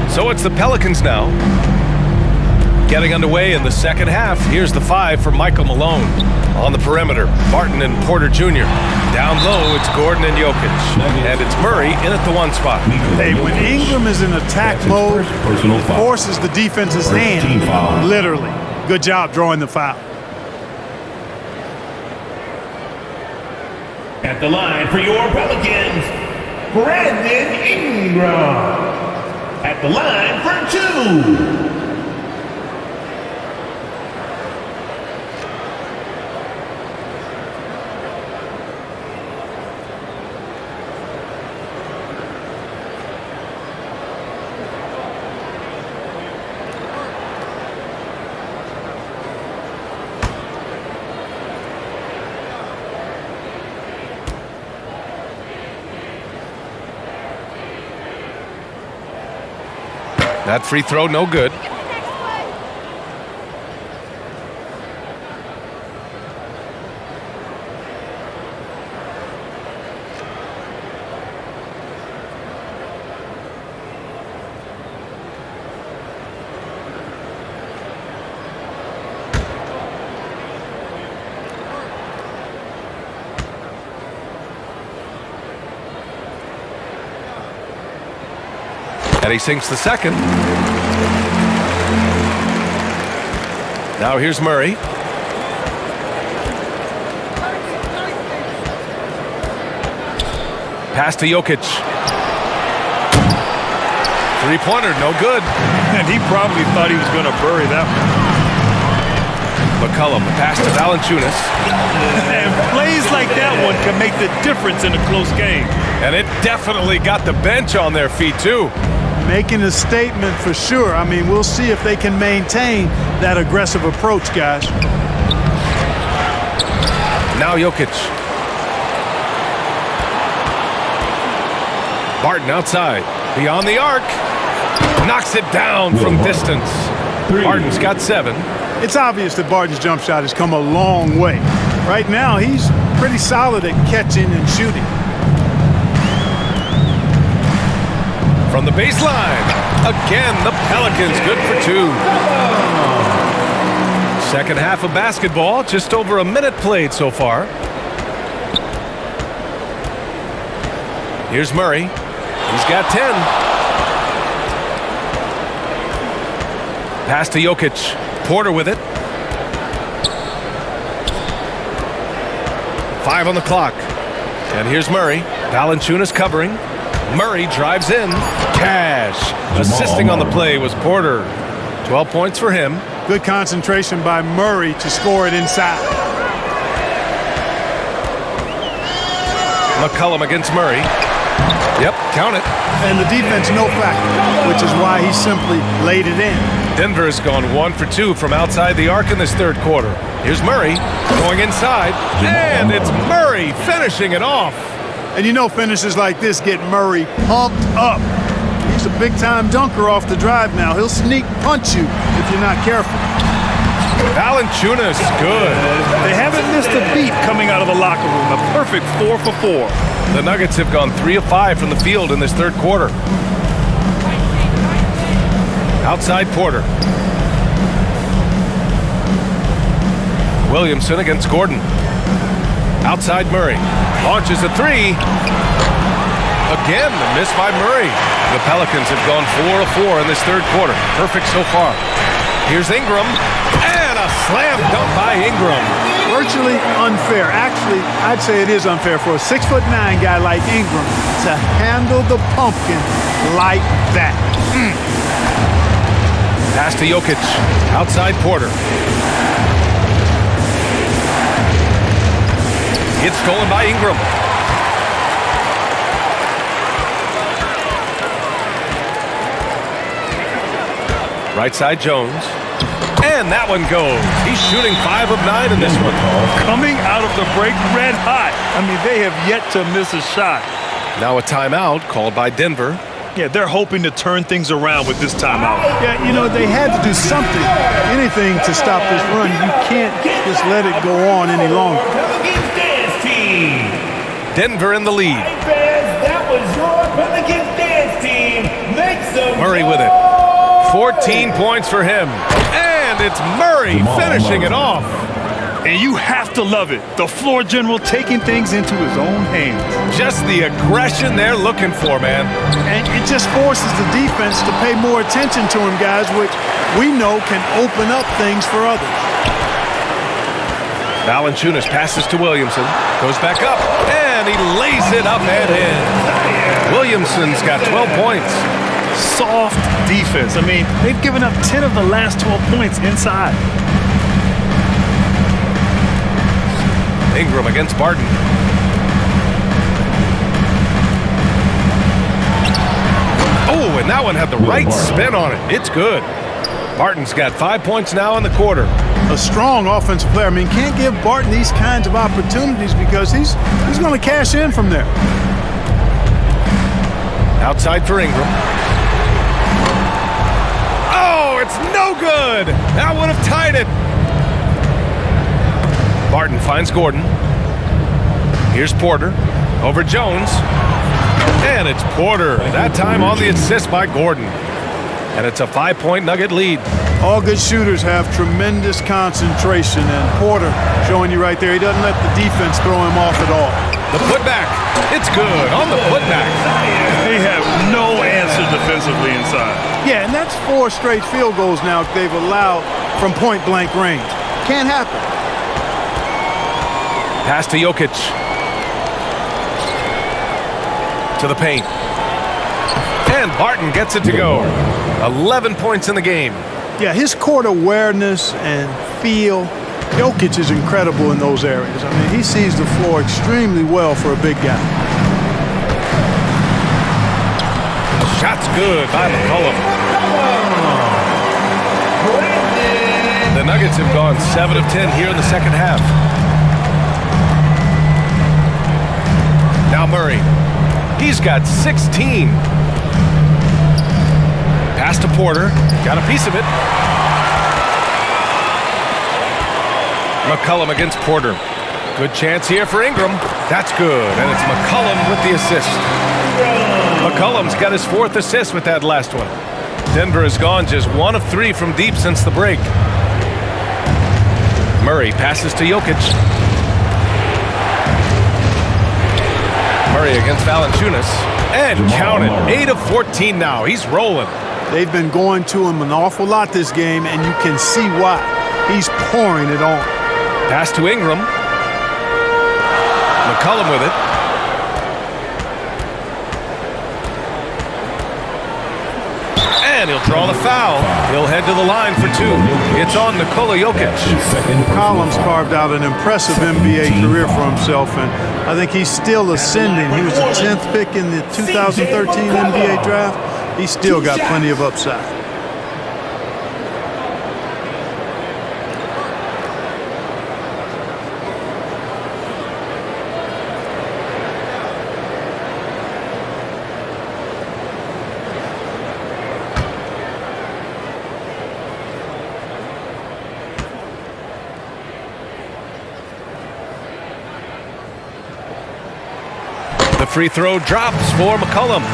Speaker 1: So it's the Pelicans now. Getting underway in the second half. Here's the 5 for Michael Malone. On the perimeter, Barton and Porter Jr. Down low, it's Gordon and Jokic. And it's Murray in at the 1 spot.
Speaker 4: Hey, when Ingram is in attack mode, it forces the defense's hand, literally. Good job drawing the foul.
Speaker 5: At the line for your Pelicans, Brandon Ingram. At the line for 2.
Speaker 1: That free throw, no good. And he sinks the second. Now here's Murray. Pass to Jokic. Three-pointer, no good.
Speaker 3: And he probably thought he was going to bury that one.
Speaker 1: McCollum, pass to Valanciunas.
Speaker 3: And plays like that one can make the difference in a close game.
Speaker 1: And it definitely got the bench on their feet, too.
Speaker 4: Making a statement for sure. I mean, we'll see if they can maintain that aggressive approach, guys.
Speaker 1: Now Jokic. Barton outside. Beyond the arc. Knocks it down from distance. Barton's got 7.
Speaker 4: It's obvious that Barton's jump shot has come a long way. Right now, he's pretty solid at catching and shooting.
Speaker 1: From the baseline, again, the Pelicans good for 2. Second half of basketball, just over a minute played so far. Here's Murray. He's got 10. Pass to Jokic. Porter with it. 5 on the clock. And here's Murray. Valanciunas covering. Murray drives in. Cash. Assisting on the play was Porter. 12 points for him.
Speaker 4: Good concentration by Murray to score it inside.
Speaker 1: McCollum against Murray. Yep, count it.
Speaker 4: And the defense no factor, which is why he simply laid it in.
Speaker 1: Denver has gone 1 for 2 from outside the arc in this third quarter. Here's Murray going inside, and it's Murray finishing it off.
Speaker 4: And you know finishes like this get Murray pumped up. He's a big-time dunker off the drive now. He'll sneak punch you if you're not careful.
Speaker 1: Valanciunas, good.
Speaker 3: They haven't missed a beat coming out of the locker room. A perfect 4 for 4.
Speaker 1: The Nuggets have gone 3 of 5 from the field in this third quarter. Outside Porter. Williamson against Gordon. Outside Murray. Launches a 3. Again, a miss by Murray. The Pelicans have gone 4 of 4 in this third quarter. Perfect so far. Here's Ingram. And a slam dunk by Ingram.
Speaker 4: Virtually unfair. Actually, I'd say it is unfair for a 6'9" guy like Ingram to handle the pumpkin like that.
Speaker 1: Pass to Jokic. Outside Porter. It's stolen by Ingram. Right side Jones. And that one goes. He's shooting 5 of 9 in this one.
Speaker 3: Coming out of the break red hot. I mean, they have yet to miss a shot.
Speaker 1: Now a timeout called by Denver.
Speaker 3: Yeah, they're hoping to turn things around with this timeout.
Speaker 4: Yeah, you know, they had to do something, anything to stop this run. You can't just let it go on any longer.
Speaker 5: Pelicans dance team.
Speaker 1: Denver in the lead.
Speaker 5: That was your Pelicans dance team. Make some
Speaker 1: Murray with it. 14 points for him. And it's Murray finishing it off.
Speaker 3: And you have to love it. The floor general taking things into his own hands.
Speaker 1: Just the aggression they're looking for, man.
Speaker 4: And it just forces the defense to pay more attention to him, guys, which we know can open up things for others.
Speaker 1: Valanciunas passes to Williamson. Goes back up. And he lays it up and in. Williamson's got 12 points.
Speaker 3: Soft defense. I mean, they've given up 10 of the last 12 points inside.
Speaker 1: Ingram against Barton. Oh, and that one had the right spin on it. It's good. Barton's got 5 points now in the quarter.
Speaker 4: A strong offensive player. I mean, can't give Barton these kinds of opportunities because he's going to cash in from there.
Speaker 1: Outside for Ingram. Oh, it's no good. That would have tied it. Barton finds Gordon. Here's Porter. Over Jones. And it's Porter. That time on the assist by Gordon. And it's a 5-point Nugget lead.
Speaker 4: All good shooters have tremendous concentration, and Porter showing you right there, he doesn't let the defense throw him off at all.
Speaker 1: The putback. It's good on the putback.
Speaker 3: They have no answer defensively inside.
Speaker 4: Yeah, and that's 4 straight field goals now they've allowed from point-blank range. Can't happen.
Speaker 1: Pass to Jokic. To the paint. And Barton gets it to go. 11 points in the game.
Speaker 4: Yeah, his court awareness and feel, Jokic is incredible in those areas. I mean, he sees the floor extremely well for a big guy.
Speaker 1: Shot's good by McCollum. The Nuggets have gone 7 of 10 here in the second half. Now Murray. He's got 16. Pass to Porter. Got a piece of it. McCollum against Porter. Good chance here for Ingram. That's good. And it's McCollum with the assist. McCollum's got his 4th assist with that last one. Denver has gone just 1 of 3 from deep since the break. Murray passes to Jokic. Murray against Valanciunas. And count it. 8 of 14 now. He's rolling.
Speaker 4: They've been going to him an awful lot this game, and you can see why. He's pouring it on.
Speaker 1: Pass to Ingram. McCollum with it. And he'll draw the foul. He'll head to the line for two. It's on Nikola Jokic.
Speaker 4: McCollum's carved out an impressive NBA career for himself, and I think he's still ascending. He was the 10th pick in the 2013 NBA draft. He's still got plenty of upside.
Speaker 1: The free throw drops for McCollum.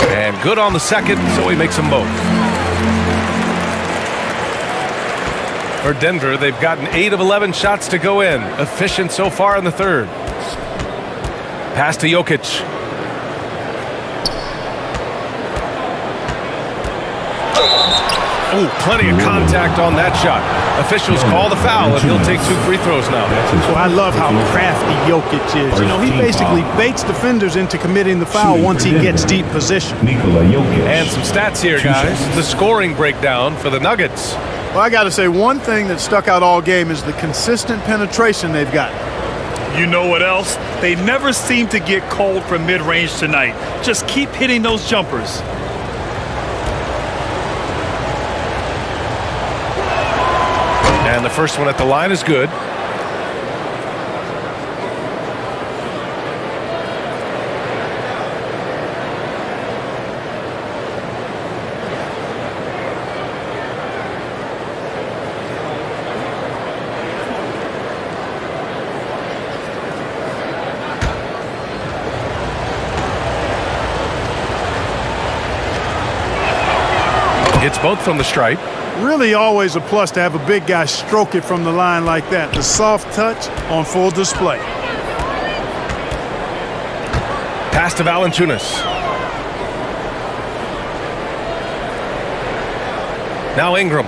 Speaker 1: And good on the second, so he makes them both. For Denver, they've gotten 8 of 11 shots to go in. Efficient so far in the third. Pass to Jokic. Oh, plenty of contact on that shot. Officials call the foul, and he'll take 2 free throws now.
Speaker 4: Well, I love how crafty Jokic is. You know, he basically baits defenders into committing the foul once he gets deep position.
Speaker 6: Nikola Jokic.
Speaker 1: And some stats here, guys. The scoring breakdown for the Nuggets.
Speaker 4: Well, I got to say, one thing that stuck out all game is the consistent penetration they've got.
Speaker 3: You know what else? They never seem to get cold from mid-range tonight. Just keep hitting those jumpers.
Speaker 1: And the first one at the line is good. Hits both from the stripe.
Speaker 4: Really always a plus to have a big guy stroke it from the line like that. The soft touch on full display.
Speaker 1: Pass to Valanciunas. Now Ingram.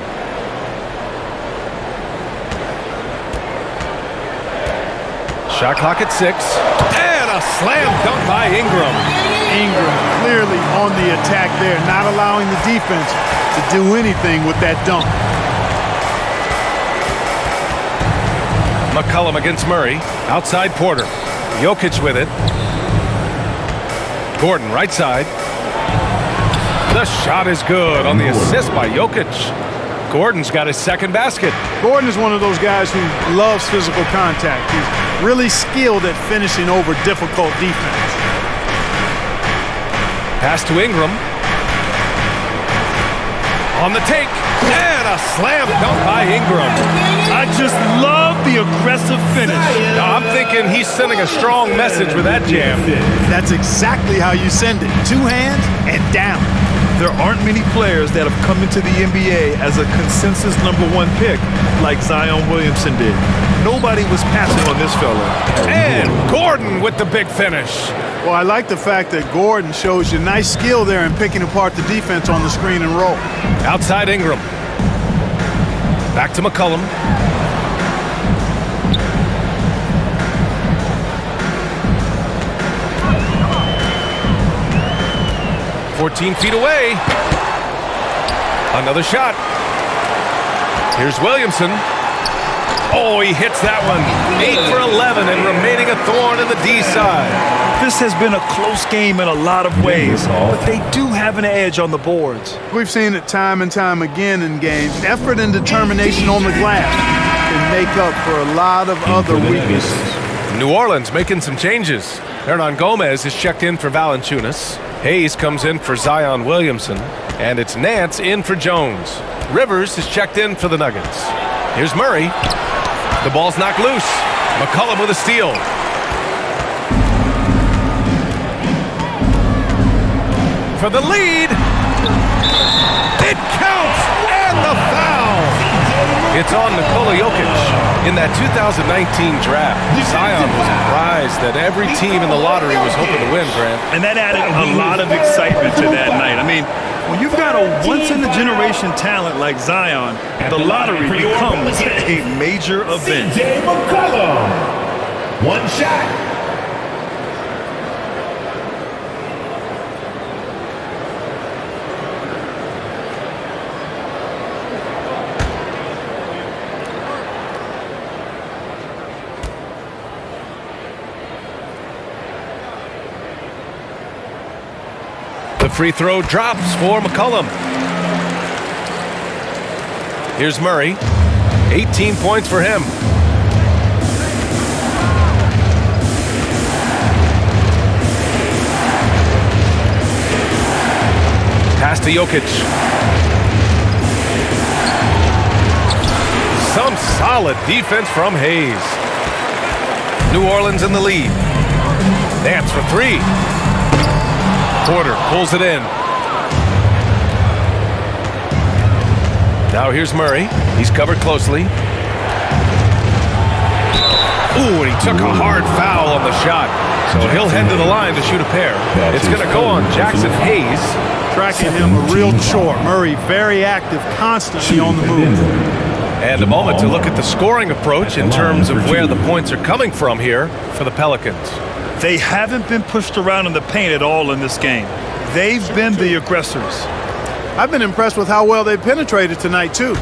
Speaker 1: Shot clock at 6. And a slam dunk by Ingram.
Speaker 4: Ingram clearly on the attack there, not allowing the defense to do anything with that dunk.
Speaker 1: McCollum against Murray. Outside Porter. Jokic with it. Gordon right side. The shot is good on the assist by Jokic. Gordon's got his second basket.
Speaker 4: Gordon is one of those guys who loves physical contact. He's really skilled at finishing over difficult defense.
Speaker 1: Pass to Ingram. On the take. And a slam dunk by Ingram.
Speaker 3: I just love the aggressive finish.
Speaker 1: Now, I'm thinking he's sending a strong message with that jam.
Speaker 4: That's exactly how you send it. 2 hands and down.
Speaker 3: There aren't many players that have come into the NBA as a consensus #1 pick like Zion Williamson did. Nobody was passing on this fella.
Speaker 1: And Gordon with the big finish.
Speaker 4: Well, I like the fact that Gordon shows you nice skill there in picking apart the defense on the screen and roll.
Speaker 1: Outside Ingram. Back to McCollum. "14 feet away. Another shot. Here's Williamson. Oh, he hits that one. 8 for 11 and remaining a thorn in the D side.
Speaker 3: This has been a close game in a lot of ways, but they do have an edge on the boards.
Speaker 4: We've seen it time and time again in games. Effort and determination on the glass can make up for a lot of other weaknesses.
Speaker 1: New Orleans making some changes. Hernan Gomez is checked in for Valanciunas. Hayes comes in for Zion Williamson. And it's Nance in for Jones. Rivers is checked in for the Nuggets. Here's Murray. The ball's knocked loose. McCollum with a steal. For the lead. It counts, and the foul. It's on Nikola Jokic. In that 2019 draft, Zion was a prize that every team in the lottery was hoping to win, Grant.
Speaker 3: And that added a lot of excitement to that night. I mean, when you've got a once-in-a-generation talent like Zion, the lottery becomes a major event.
Speaker 5: McCollum. One shot.
Speaker 1: The free throw drops for McCollum. Here's Murray. 18 points for him. Pass to Jokic. Some solid defense from Hayes. New Orleans in the lead. Dance for three. Porter pulls it in. Now here's Murray. He's covered closely. Ooh, and he took a hard foul on the shot. So he'll head to the line to shoot a pair. It's going to go on Jackson Hayes.
Speaker 4: Tracking him a real chore. Murray very active, constantly on the move.
Speaker 1: And a moment to look at the scoring approach in terms of where the points are coming from here for the Pelicans.
Speaker 3: They haven't been pushed around in the paint at all in this game. They've been the aggressors.
Speaker 4: I've been impressed with how well they penetrated tonight, too.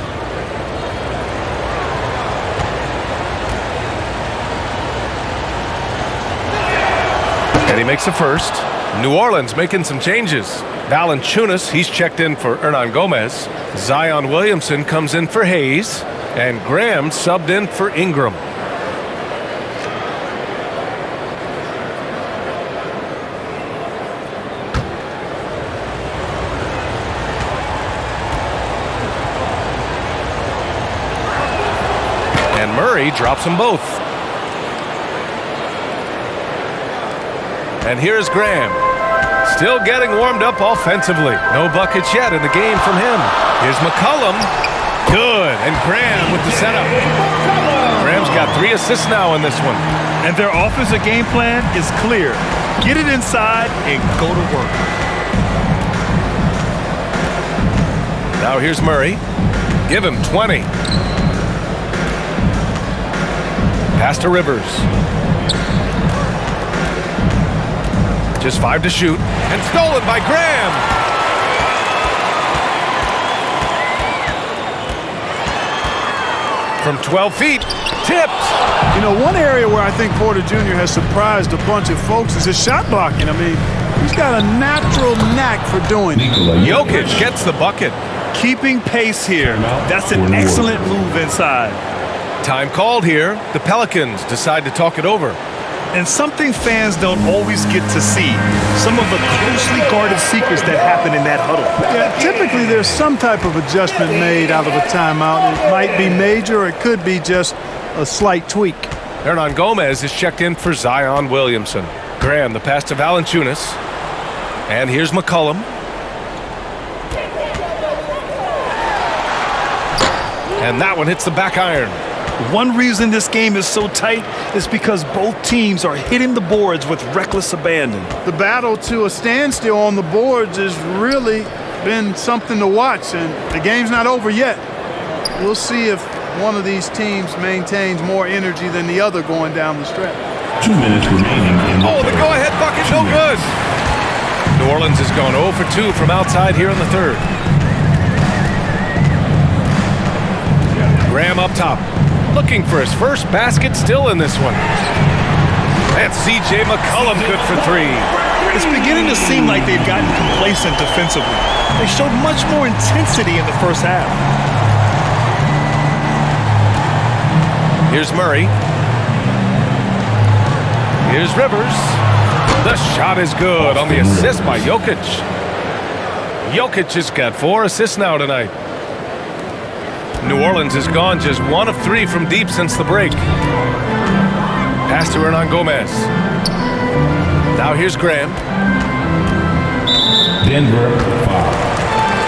Speaker 1: And he makes a first. New Orleans making some changes. Valanciunas, he's checked in for Hernan Gomez. Zion Williamson comes in for Hayes. And Graham subbed in for Ingram. Murray drops them both. And here's Graham. Still getting warmed up offensively. No buckets yet in the game from him. Here's McCollum. Good. And Graham with the setup. Graham's got 3 assists now in this one.
Speaker 3: And their offensive game plan is clear. Get it inside and go to work.
Speaker 1: Now here's Murray. Give him 20. Pass to Rivers. Just 5 to shoot. And stolen by Graham. From 12 feet. Tipped.
Speaker 4: You know, one area where I think Porter Jr. has surprised a bunch of folks is his shot blocking. I mean, he's got a natural knack for doing it.
Speaker 1: Jokic gets the bucket.
Speaker 3: Keeping pace here. That's an excellent move inside.
Speaker 1: Time called here. The Pelicans decide to talk it over.
Speaker 3: And something fans don't always get to see. Some of the closely guarded secrets that happen in that huddle.
Speaker 4: Yeah, typically there's some type of adjustment made out of a timeout. It might be major or it could be just a slight tweak.
Speaker 1: Hernan Gomez is checked in for Zion Williamson. Graham, the pass to Valanciunas. And here's McCollum. And that one hits the back iron.
Speaker 3: One reason this game is so tight is because both teams are hitting the boards with reckless abandon.
Speaker 4: The battle to a standstill on the boards has really been something to watch, and the game's not over yet. We'll see if one of these teams maintains more energy than the other going down the stretch.
Speaker 6: 2 minutes remaining in the
Speaker 1: the go-ahead bucket, no good. New Orleans has gone 0 for 2 from outside here in the third. Graham up top. Looking for his first basket still in this one. And C.J. McCollum good for 3.
Speaker 3: It's beginning to seem like they've gotten complacent defensively. They showed much more intensity in the first half.
Speaker 1: Here's Murray. Here's Rivers. The shot is good on the assist by Jokic. Jokic has got 4 assists now tonight. New Orleans has gone just 1 of 3 from deep since the break. Pass to Hernan Gomez. Now here's Graham.
Speaker 6: Denver, 5.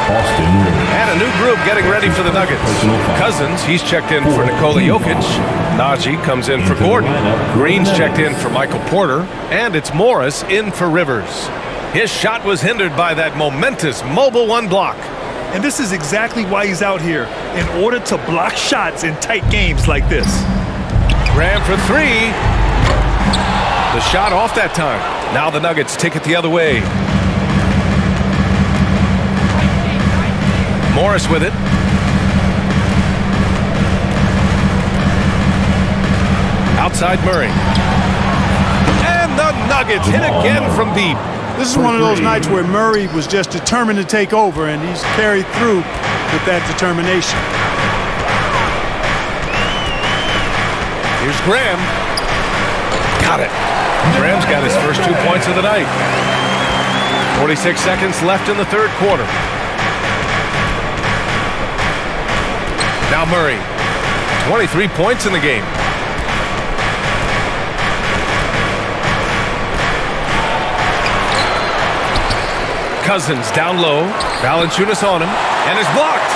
Speaker 6: Austin Rivers.
Speaker 1: And a new group getting ready for the Nuggets. Cousins, he's checked in for Nikola Jokic. Najee comes in for Gordon. Green's checked in for Michael Porter. And it's Morris in for Rivers. His shot was hindered by that momentous mobile 1 block.
Speaker 3: And this is exactly why he's out here, in order to block shots in tight games like this.
Speaker 1: Graham for 3. The shot off that time. Now the Nuggets take it the other way. Morris with it. Outside Murray. And the Nuggets hit again from deep.
Speaker 4: This is one of those nights where Murray was just determined to take over, and he's carried through with that determination.
Speaker 1: Here's Graham. Got it. Graham's got his first 2 points of the night. 46 seconds left in the third quarter. Now Murray, 23 points in the game. Cousins down low, Valanciunas on him, and is blocked.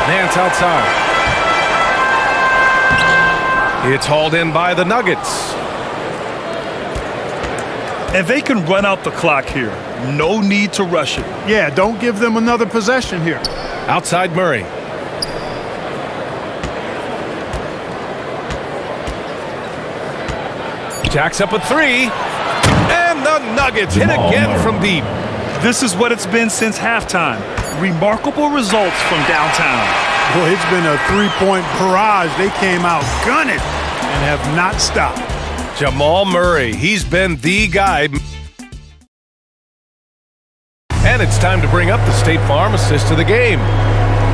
Speaker 1: Nance outside. It's hauled in by the Nuggets.
Speaker 3: And they can run out the clock here. No need to rush it.
Speaker 4: Yeah, don't give them another possession here.
Speaker 1: Outside Murray. Jacks up a 3. And the Nuggets hit again from deep.
Speaker 3: This is what it's been since halftime. Remarkable results from downtown.
Speaker 4: Boy, it's been a 3-point barrage. They came out gunning and have not stopped.
Speaker 1: Jamal Murray, he's been the guy. And it's time to bring up the State Farm assist of the game.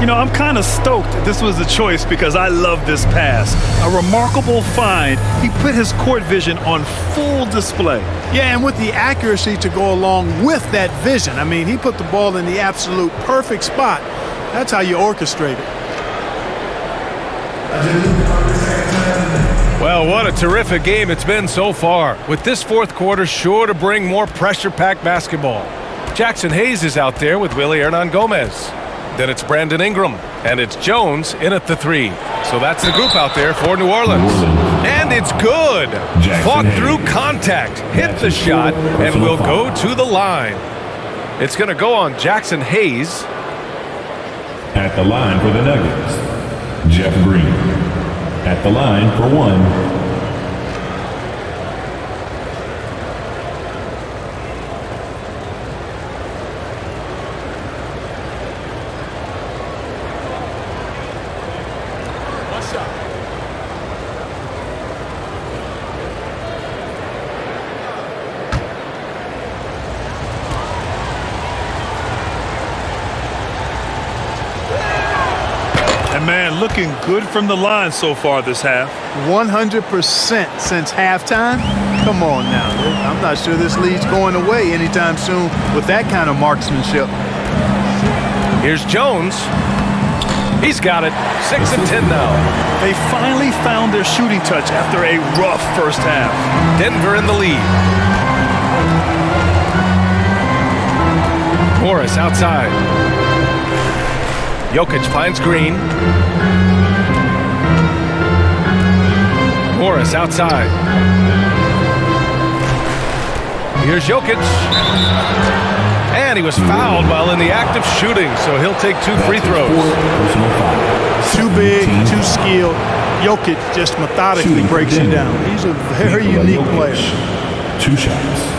Speaker 3: You know, I'm kind of stoked this was a choice because I love this pass. A remarkable find. He put his court vision on full display.
Speaker 4: Yeah, and with the accuracy to go along with that vision. I mean, he put the ball in the absolute perfect spot. That's how you orchestrate it.
Speaker 1: Well, what a terrific game it's been so far. With this fourth quarter sure to bring more pressure-packed basketball. Jackson Hayes is out there with Willie Hernan Gomez. Then it's Brandon Ingram, and it's Jones in at the 3. So that's the group out there for New Orleans. And it's good. Fought through contact, hit the shot, and will go to the line. It's going to go on Jackson Hayes.
Speaker 6: At the line for the Nuggets, Jeff Green. At the line for 1.
Speaker 3: Man, looking good from the line so far this half.
Speaker 4: 100% since halftime? Come on now. I'm not sure this lead's going away anytime soon with that kind of marksmanship.
Speaker 1: Here's Jones. He's got it. 6 of 10 now.
Speaker 3: They finally found their shooting touch after a rough first half.
Speaker 1: Denver in the lead. Morris outside. Jokic finds Green. Morris outside. Here's Jokic. And he was fouled while in the act of shooting, so he'll take 2 free throws.
Speaker 4: Too big, too skilled. Jokic just methodically breaks you down. He's a very unique player.
Speaker 6: 2 shots.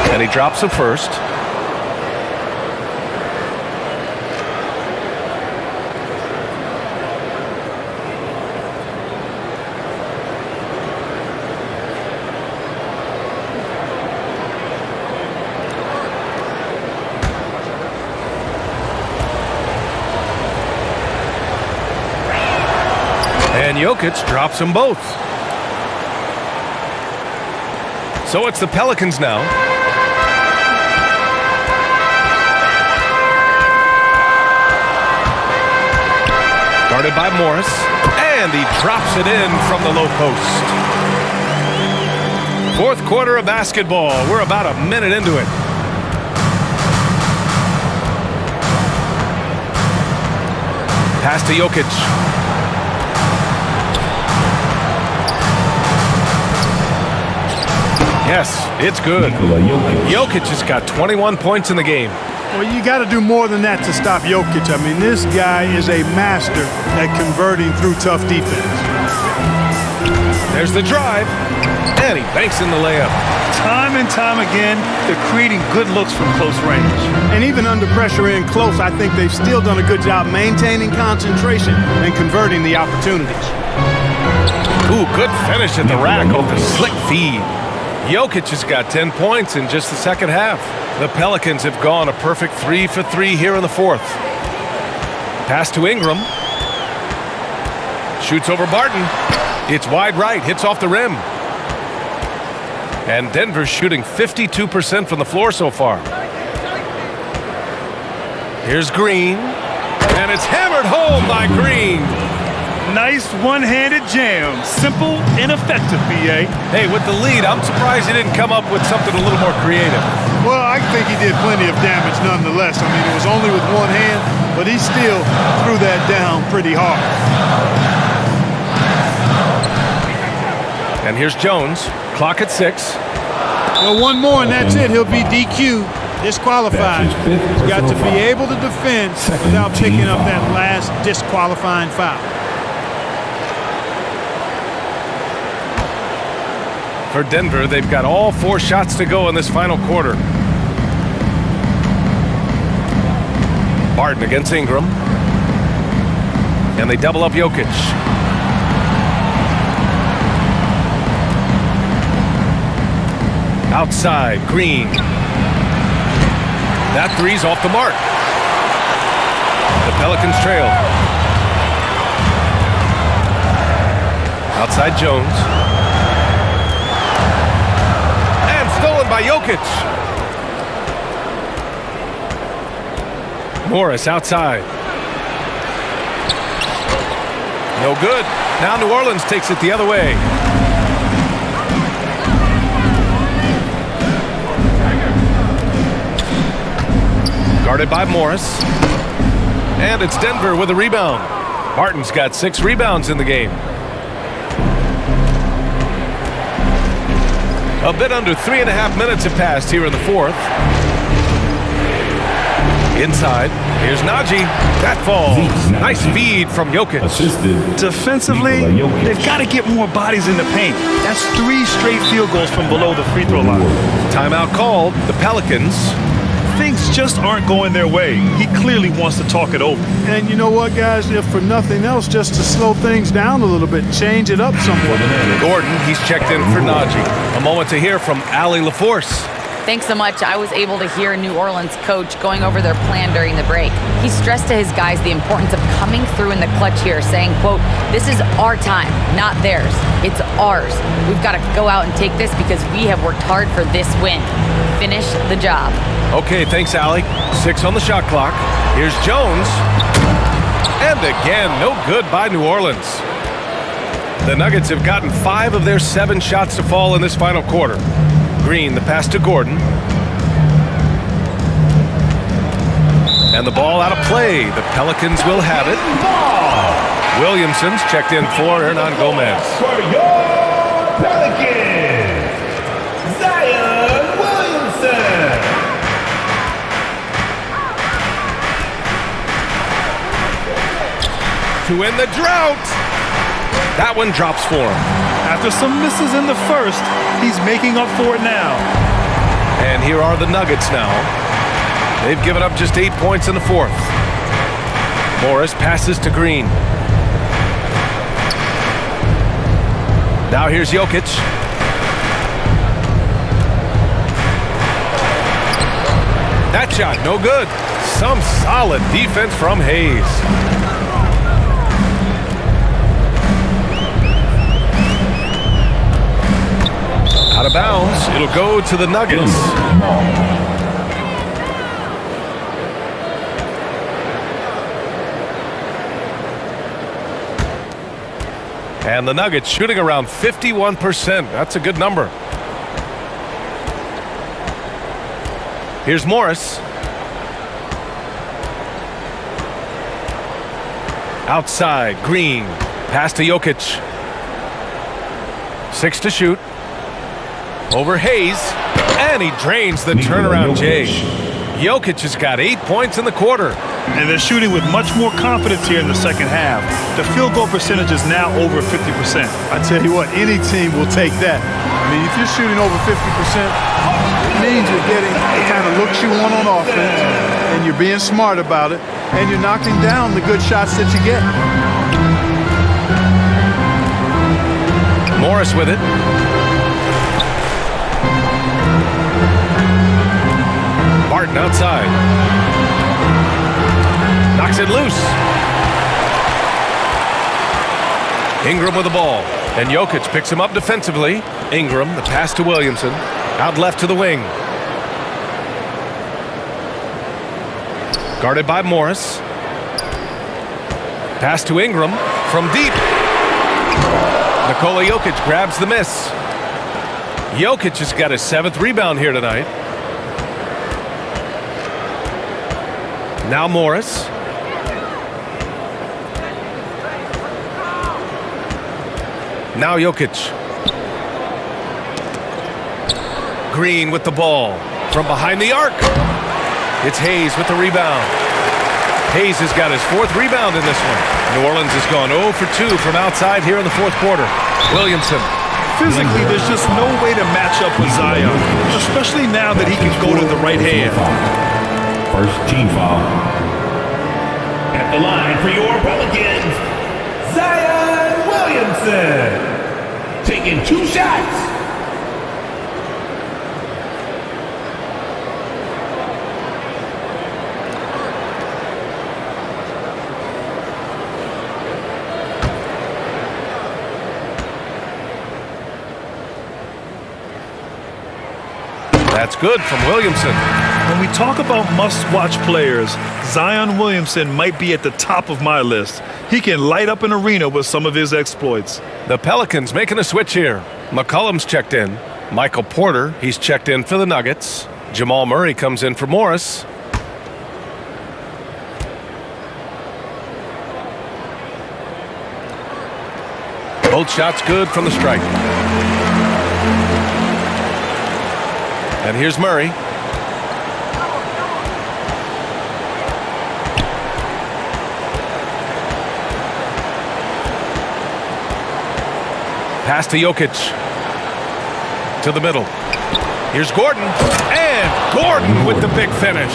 Speaker 1: And he drops the first. And Jokic drops them both. So it's the Pelicans now. Guarded by Morris. And he drops it in from the low post. Fourth quarter of basketball. We're about a minute into it. Pass to Jokic. Yes, it's good. Jokic has got 21 points in the game.
Speaker 4: Well, you got to do more than that to stop Jokic. I mean, this guy is a master at converting through tough defense.
Speaker 1: There's the drive, and he banks in the layup.
Speaker 3: Time and time again, they're creating good looks from close range.
Speaker 4: And even under pressure in close, I think they've still done a good job maintaining concentration and converting the opportunities.
Speaker 1: Ooh, good finish at the rack off the slick feed. Jokic has got 10 points in just the second half. The Pelicans have gone a perfect 3 for 3 here in the fourth. Pass to Ingram. Shoots over Barton. It's wide right, hits off the rim. And Denver's shooting 52% from the floor so far. Here's Green. And it's hammered home by Green.
Speaker 3: Nice one-handed jam. Simple and effective, B.A.
Speaker 1: Hey, with the lead, I'm surprised he didn't come up with something a little more creative.
Speaker 4: Well, I think he did plenty of damage nonetheless. I mean, it was only with one hand, but he still threw that down pretty hard.
Speaker 1: And here's Jones. Clock at 6.
Speaker 4: Well, one more and that's it. He'll be DQ'd, disqualified. He's got to be able to defend without picking up that last disqualifying foul.
Speaker 1: For Denver, they've got all 4 shots to go in this final quarter. Barton against Ingram. And they double up Jokic. Outside, Green. That three's off the mark. The Pelicans trail. Outside Jones. And stolen by Jokic. Morris outside. No good. Now New Orleans takes it the other way. Guarded by Morris. And it's Denver with a rebound. Barton's got 6 rebounds in the game. A bit under 3.5 minutes have passed here in the fourth. Inside, here's Najee. That falls. Nice feed from Jokic.
Speaker 3: Defensively, they've got to get more bodies in the paint. That's 3 straight field goals from below the free throw line.
Speaker 1: Timeout called. The Pelicans.
Speaker 3: Things just aren't going their way. He clearly wants to talk it over.
Speaker 4: And you know what, guys? If for nothing else, just to slow things down a little bit, change it up somewhat.
Speaker 1: Gordon, he's checked in for Najee. A moment to hear from Allie LaForce.
Speaker 2: Thanks so much. I was able to hear New Orleans coach going over their plan during the break. He stressed to his guys the importance of coming through in the clutch here, saying, quote, "This is our time, not theirs. It's ours. We've got to go out and take this because we have worked hard for this win. Finish the job."
Speaker 1: Okay, thanks, Allie. 6 on the shot clock. Here's Jones. And again, no good by New Orleans. The Nuggets have gotten 5 of their 7 shots to fall in this final quarter. Green, the pass to Gordon. And the ball out of play. The Pelicans will have it. Williamson's checked in for Hernan Gomez.
Speaker 5: For your Pelicans, Zion Williamson.
Speaker 1: To win the drought. That one drops for him.
Speaker 3: After some misses in the first, he's making up for it now.
Speaker 1: And here are the Nuggets now. They've given up just 8 points in the fourth. Morris passes to Green. Now here's Jokic. That shot, no good. Some solid defense from Hayes. Out of bounds. It'll go to the Nuggets. And the Nuggets shooting around 51%. That's a good number. Here's Morris. Outside, Green. Pass to Jokic. 6 to shoot. Over Hayes. And he drains the turnaround J. Jokic has got 8 points in the quarter.
Speaker 3: And they're shooting with much more confidence here in the second half. The field goal percentage is now over 50%.
Speaker 4: I tell you what, any team will take that. I mean, if you're shooting over 50%, it means you're getting the kind of looks you want on offense, and you're being smart about it, and you're knocking down the good shots that you get.
Speaker 1: Morris with it. Barton outside. Knocks it loose. Ingram with the ball. And Jokic picks him up defensively. Ingram, the pass to Williamson. Out left to the wing. Guarded by Morris. Pass to Ingram from deep. Nikola Jokic grabs the miss. Jokic has got his 7th rebound here tonight. Now Morris. Now Jokic. Green with the ball from behind the arc. It's Hayes with the rebound. Hayes has got his 4th rebound in this one. New Orleans has gone 0 for 2 from outside here in the 4th quarter. Williamson.
Speaker 3: Physically, there's just no way to match up with Zion, especially now that he can go to the right hand.
Speaker 6: First team foul.
Speaker 5: At the line for your Pelicans, Zion Williamson. Taking 2 shots.
Speaker 1: That's good from Williamson.
Speaker 3: When we talk about must-watch players, Zion Williamson might be at the top of my list. He can light up an arena with some of his exploits.
Speaker 1: The Pelicans making a switch here. McCollum's checked in. Michael Porter, he's checked in for the Nuggets. Jamal Murray comes in for Morris. Both shots good from the stripe. And here's Murray. Pass to Jokic. To the middle. Here's Gordon. And Gordon with the big finish.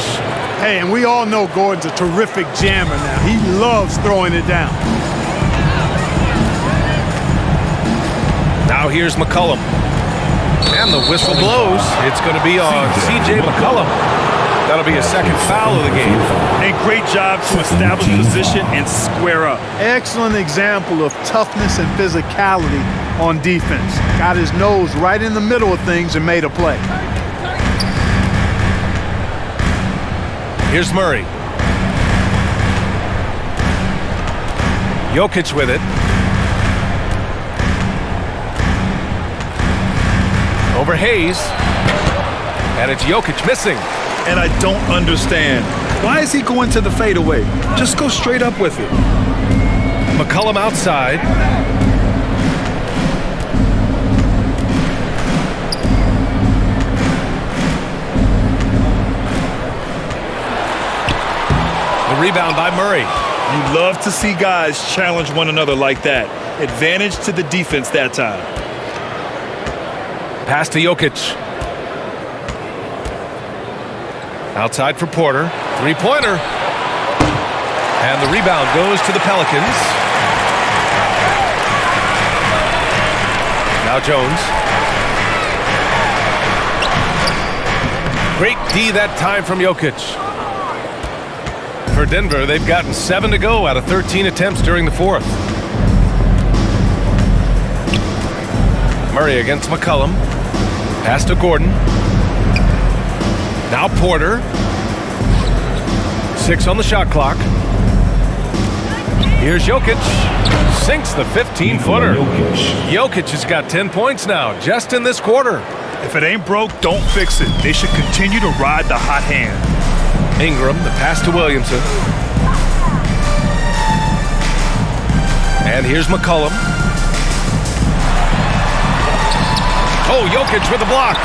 Speaker 4: Hey, and we all know Gordon's a terrific jammer now. He loves throwing it down.
Speaker 1: Now here's McCollum. And the whistle blows. It's going to be on C.J. McCollum. That'll be a 2nd foul of the game.
Speaker 3: And great job to establish position and square up.
Speaker 4: Excellent example of toughness and physicality on defense. Got his nose right in the middle of things and made a play.
Speaker 1: Here's Murray. Jokic with it. Over Hayes. And it's Jokic missing.
Speaker 3: And I don't understand. Why is he going to the fadeaway? Just go straight up with it.
Speaker 1: McCollum outside. The rebound by Murray.
Speaker 3: You love to see guys challenge one another like that. Advantage to the defense that time.
Speaker 1: Pass to Jokic. Outside for Porter. 3-pointer. And the rebound goes to the Pelicans. Now Jones. Great D that time from Jokic. For Denver, they've gotten 7 to go out of 13 attempts during the 4th. Murray against McCollum. Pass to Gordon. Now Porter. 6 on the shot clock. Here's Jokic. Sinks the 15-footer. Jokic has got 10 points now, just in this quarter.
Speaker 3: If it ain't broke, don't fix it. They should continue to ride the hot hand.
Speaker 1: Ingram, the pass to Williamson. And here's McCollum. Oh, Jokic with a block.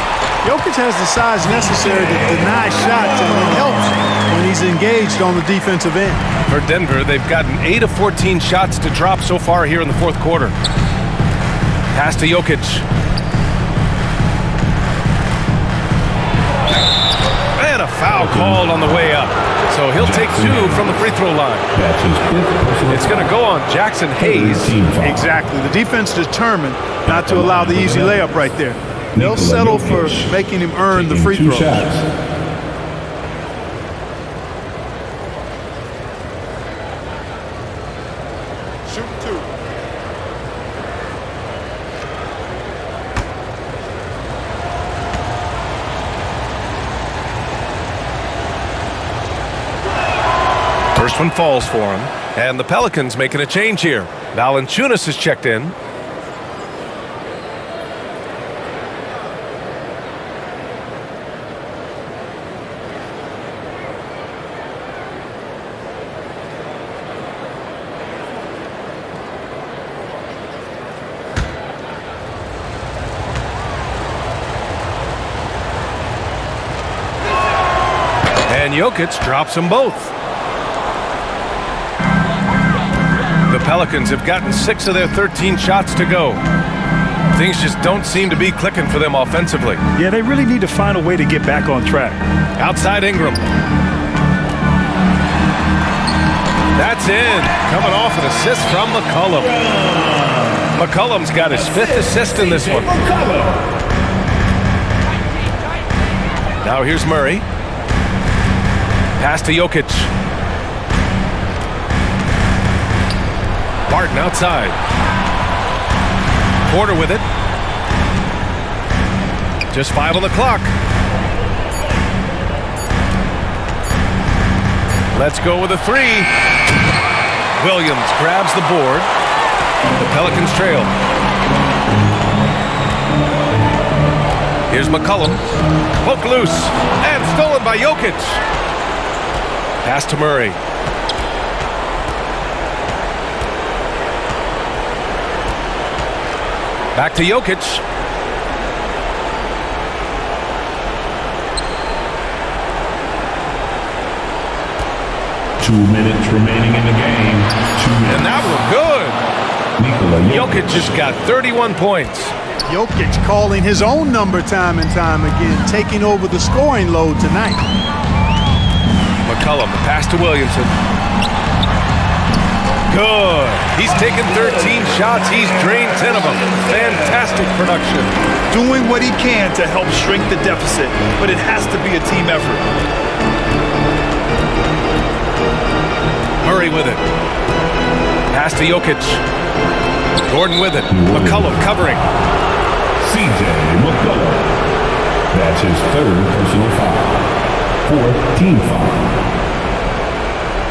Speaker 4: Jokic has the size necessary to deny shots, and it helps when he's engaged on the defensive end.
Speaker 1: For Denver, they've gotten 8 of 14 shots to drop so far here in the fourth quarter. Pass to Jokic. And a foul called on the way up. So he'll take 2 from the free throw line. It's going to go on Jackson Hayes.
Speaker 4: Exactly. The defense determined not to allow the easy layup right there. They'll settle for making him earn the free throws. Shoot 2.
Speaker 1: First one falls for him. And the Pelicans making a change here. Valanciunas is checked in. And Jokic drops them both. The Pelicans have gotten 6 of their 13 shots to go. Things just don't seem to be clicking for them offensively.
Speaker 3: Yeah, they really need to find a way to get back on track.
Speaker 1: Outside Ingram. That's in. Coming off an assist from McCollum. McCollum's got his 5th assist in this one. Now here's Murray. Pass to Jokic. Barton outside. Porter with it. Just 5 on the clock. Let's go with a 3. Williams grabs the board. The Pelicans trail. Here's McCollum. Poke loose. And stolen by Jokic. Pass to Murray. Back to Jokic.
Speaker 6: Two minutes remaining in the game.
Speaker 1: And that was good.
Speaker 6: Nikola
Speaker 1: Jokic just got 31 points.
Speaker 4: Jokic calling his own number time and time again, taking over the scoring load tonight.
Speaker 1: McCollum, the pass to Williamson. Good. He's taken 13 shots. He's drained 10 of them. Fantastic production.
Speaker 3: Doing what he can to help shrink the deficit, but it has to be a team effort.
Speaker 1: Murray with it. Pass to Jokic. Gordon with it. McCollum covering.
Speaker 6: C.J. McCollum. That's his 3rd personal foul. 4th team foul.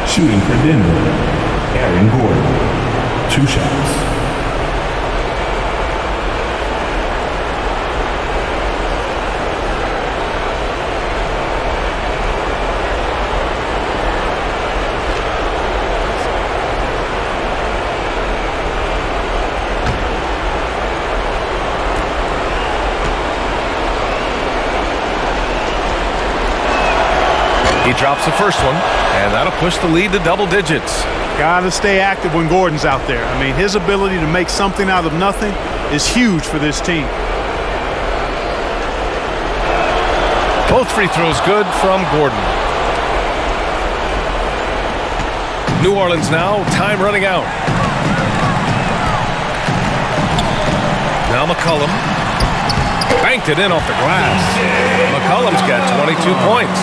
Speaker 6: Shooting for Denver. Aaron Gordon, 2 shots.
Speaker 1: He drops the first one, and that'll push the lead to double digits.
Speaker 4: Got to stay active when Gordon's out there. I mean, his ability to make something out of nothing is huge for this team.
Speaker 1: Both free throws good from Gordon. New Orleans now, time running out. Now McCollum. Banked it in off the glass. McCollum's got 22 points.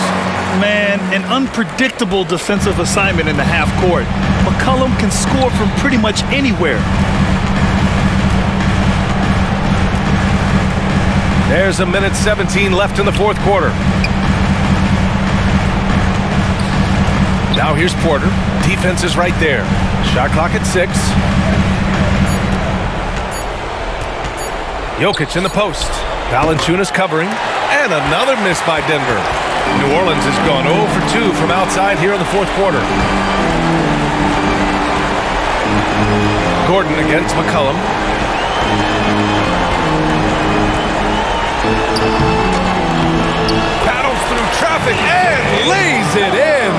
Speaker 3: Man, an unpredictable defensive assignment in the half court. McCollum can score from pretty much anywhere.
Speaker 1: There's a minute 17 left in the fourth quarter. Now here's Porter. Defense is right there. Shot clock at 6. Jokic in the post. Valanciunas covering. And another miss by Denver. New Orleans has gone 0 for 2 from outside here in the fourth quarter. Gordon against McCollum. Paddles through traffic and lays it in.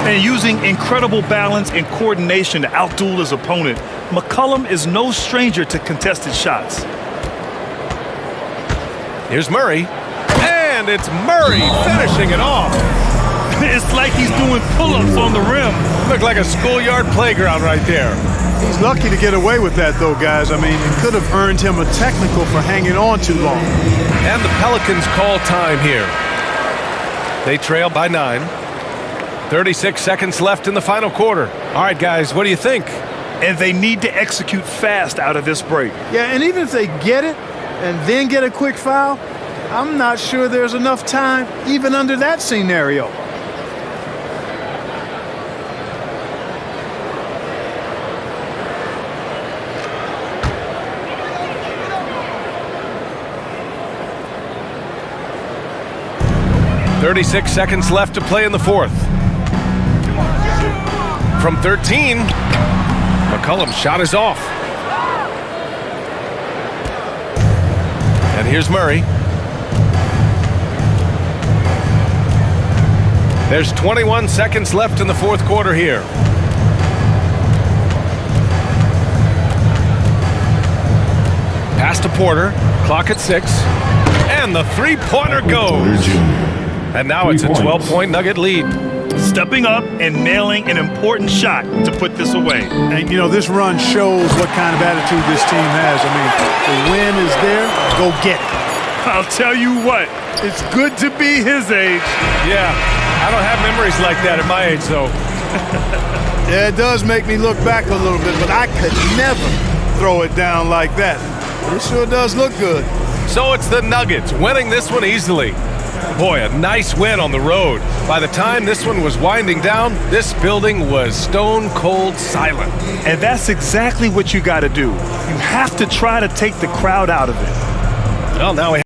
Speaker 3: And using incredible balance and coordination to outduel his opponent, McCollum is no stranger to contested shots.
Speaker 1: Here's Murray. And it's Murray finishing it off.
Speaker 3: It's like he's doing pull-ups on the rim.
Speaker 1: Looked like a schoolyard playground right there.
Speaker 4: He's lucky to get away with that, though, guys. I mean, it could have earned him a technical for hanging on too long.
Speaker 1: And the Pelicans call time here. They trail by 9. 36 seconds left in the final quarter. All right, guys, what do you think?
Speaker 3: And they need to execute fast out of this break.
Speaker 4: Yeah, and even if they get it and then get a quick foul, I'm not sure there's enough time even under that scenario.
Speaker 1: .36 seconds left to play in the fourth. From 13, McCollum's shot is off. And here's Murray. There's 21 seconds left in the fourth quarter here. Pass to Porter. Clock at 6. And the three-pointer goes. And now it's a 12-point Nugget lead.
Speaker 3: Stepping up and nailing an important shot to put this away.
Speaker 4: And, you know, this run shows what kind of attitude this team has. I mean, the win is there, go get it.
Speaker 3: I'll tell you what, it's good to be his age.
Speaker 1: Yeah, I don't have memories like that at my age, though.
Speaker 4: Yeah, it does make me look back a little bit, but I could never throw it down like that. But it sure does look good.
Speaker 1: So it's the Nuggets winning this one easily. Boy, a nice win on the road. By the time this one was winding down, this building was stone cold silent.
Speaker 3: And that's exactly what you got to do. You have to try to take the crowd out of it.
Speaker 1: Well, now we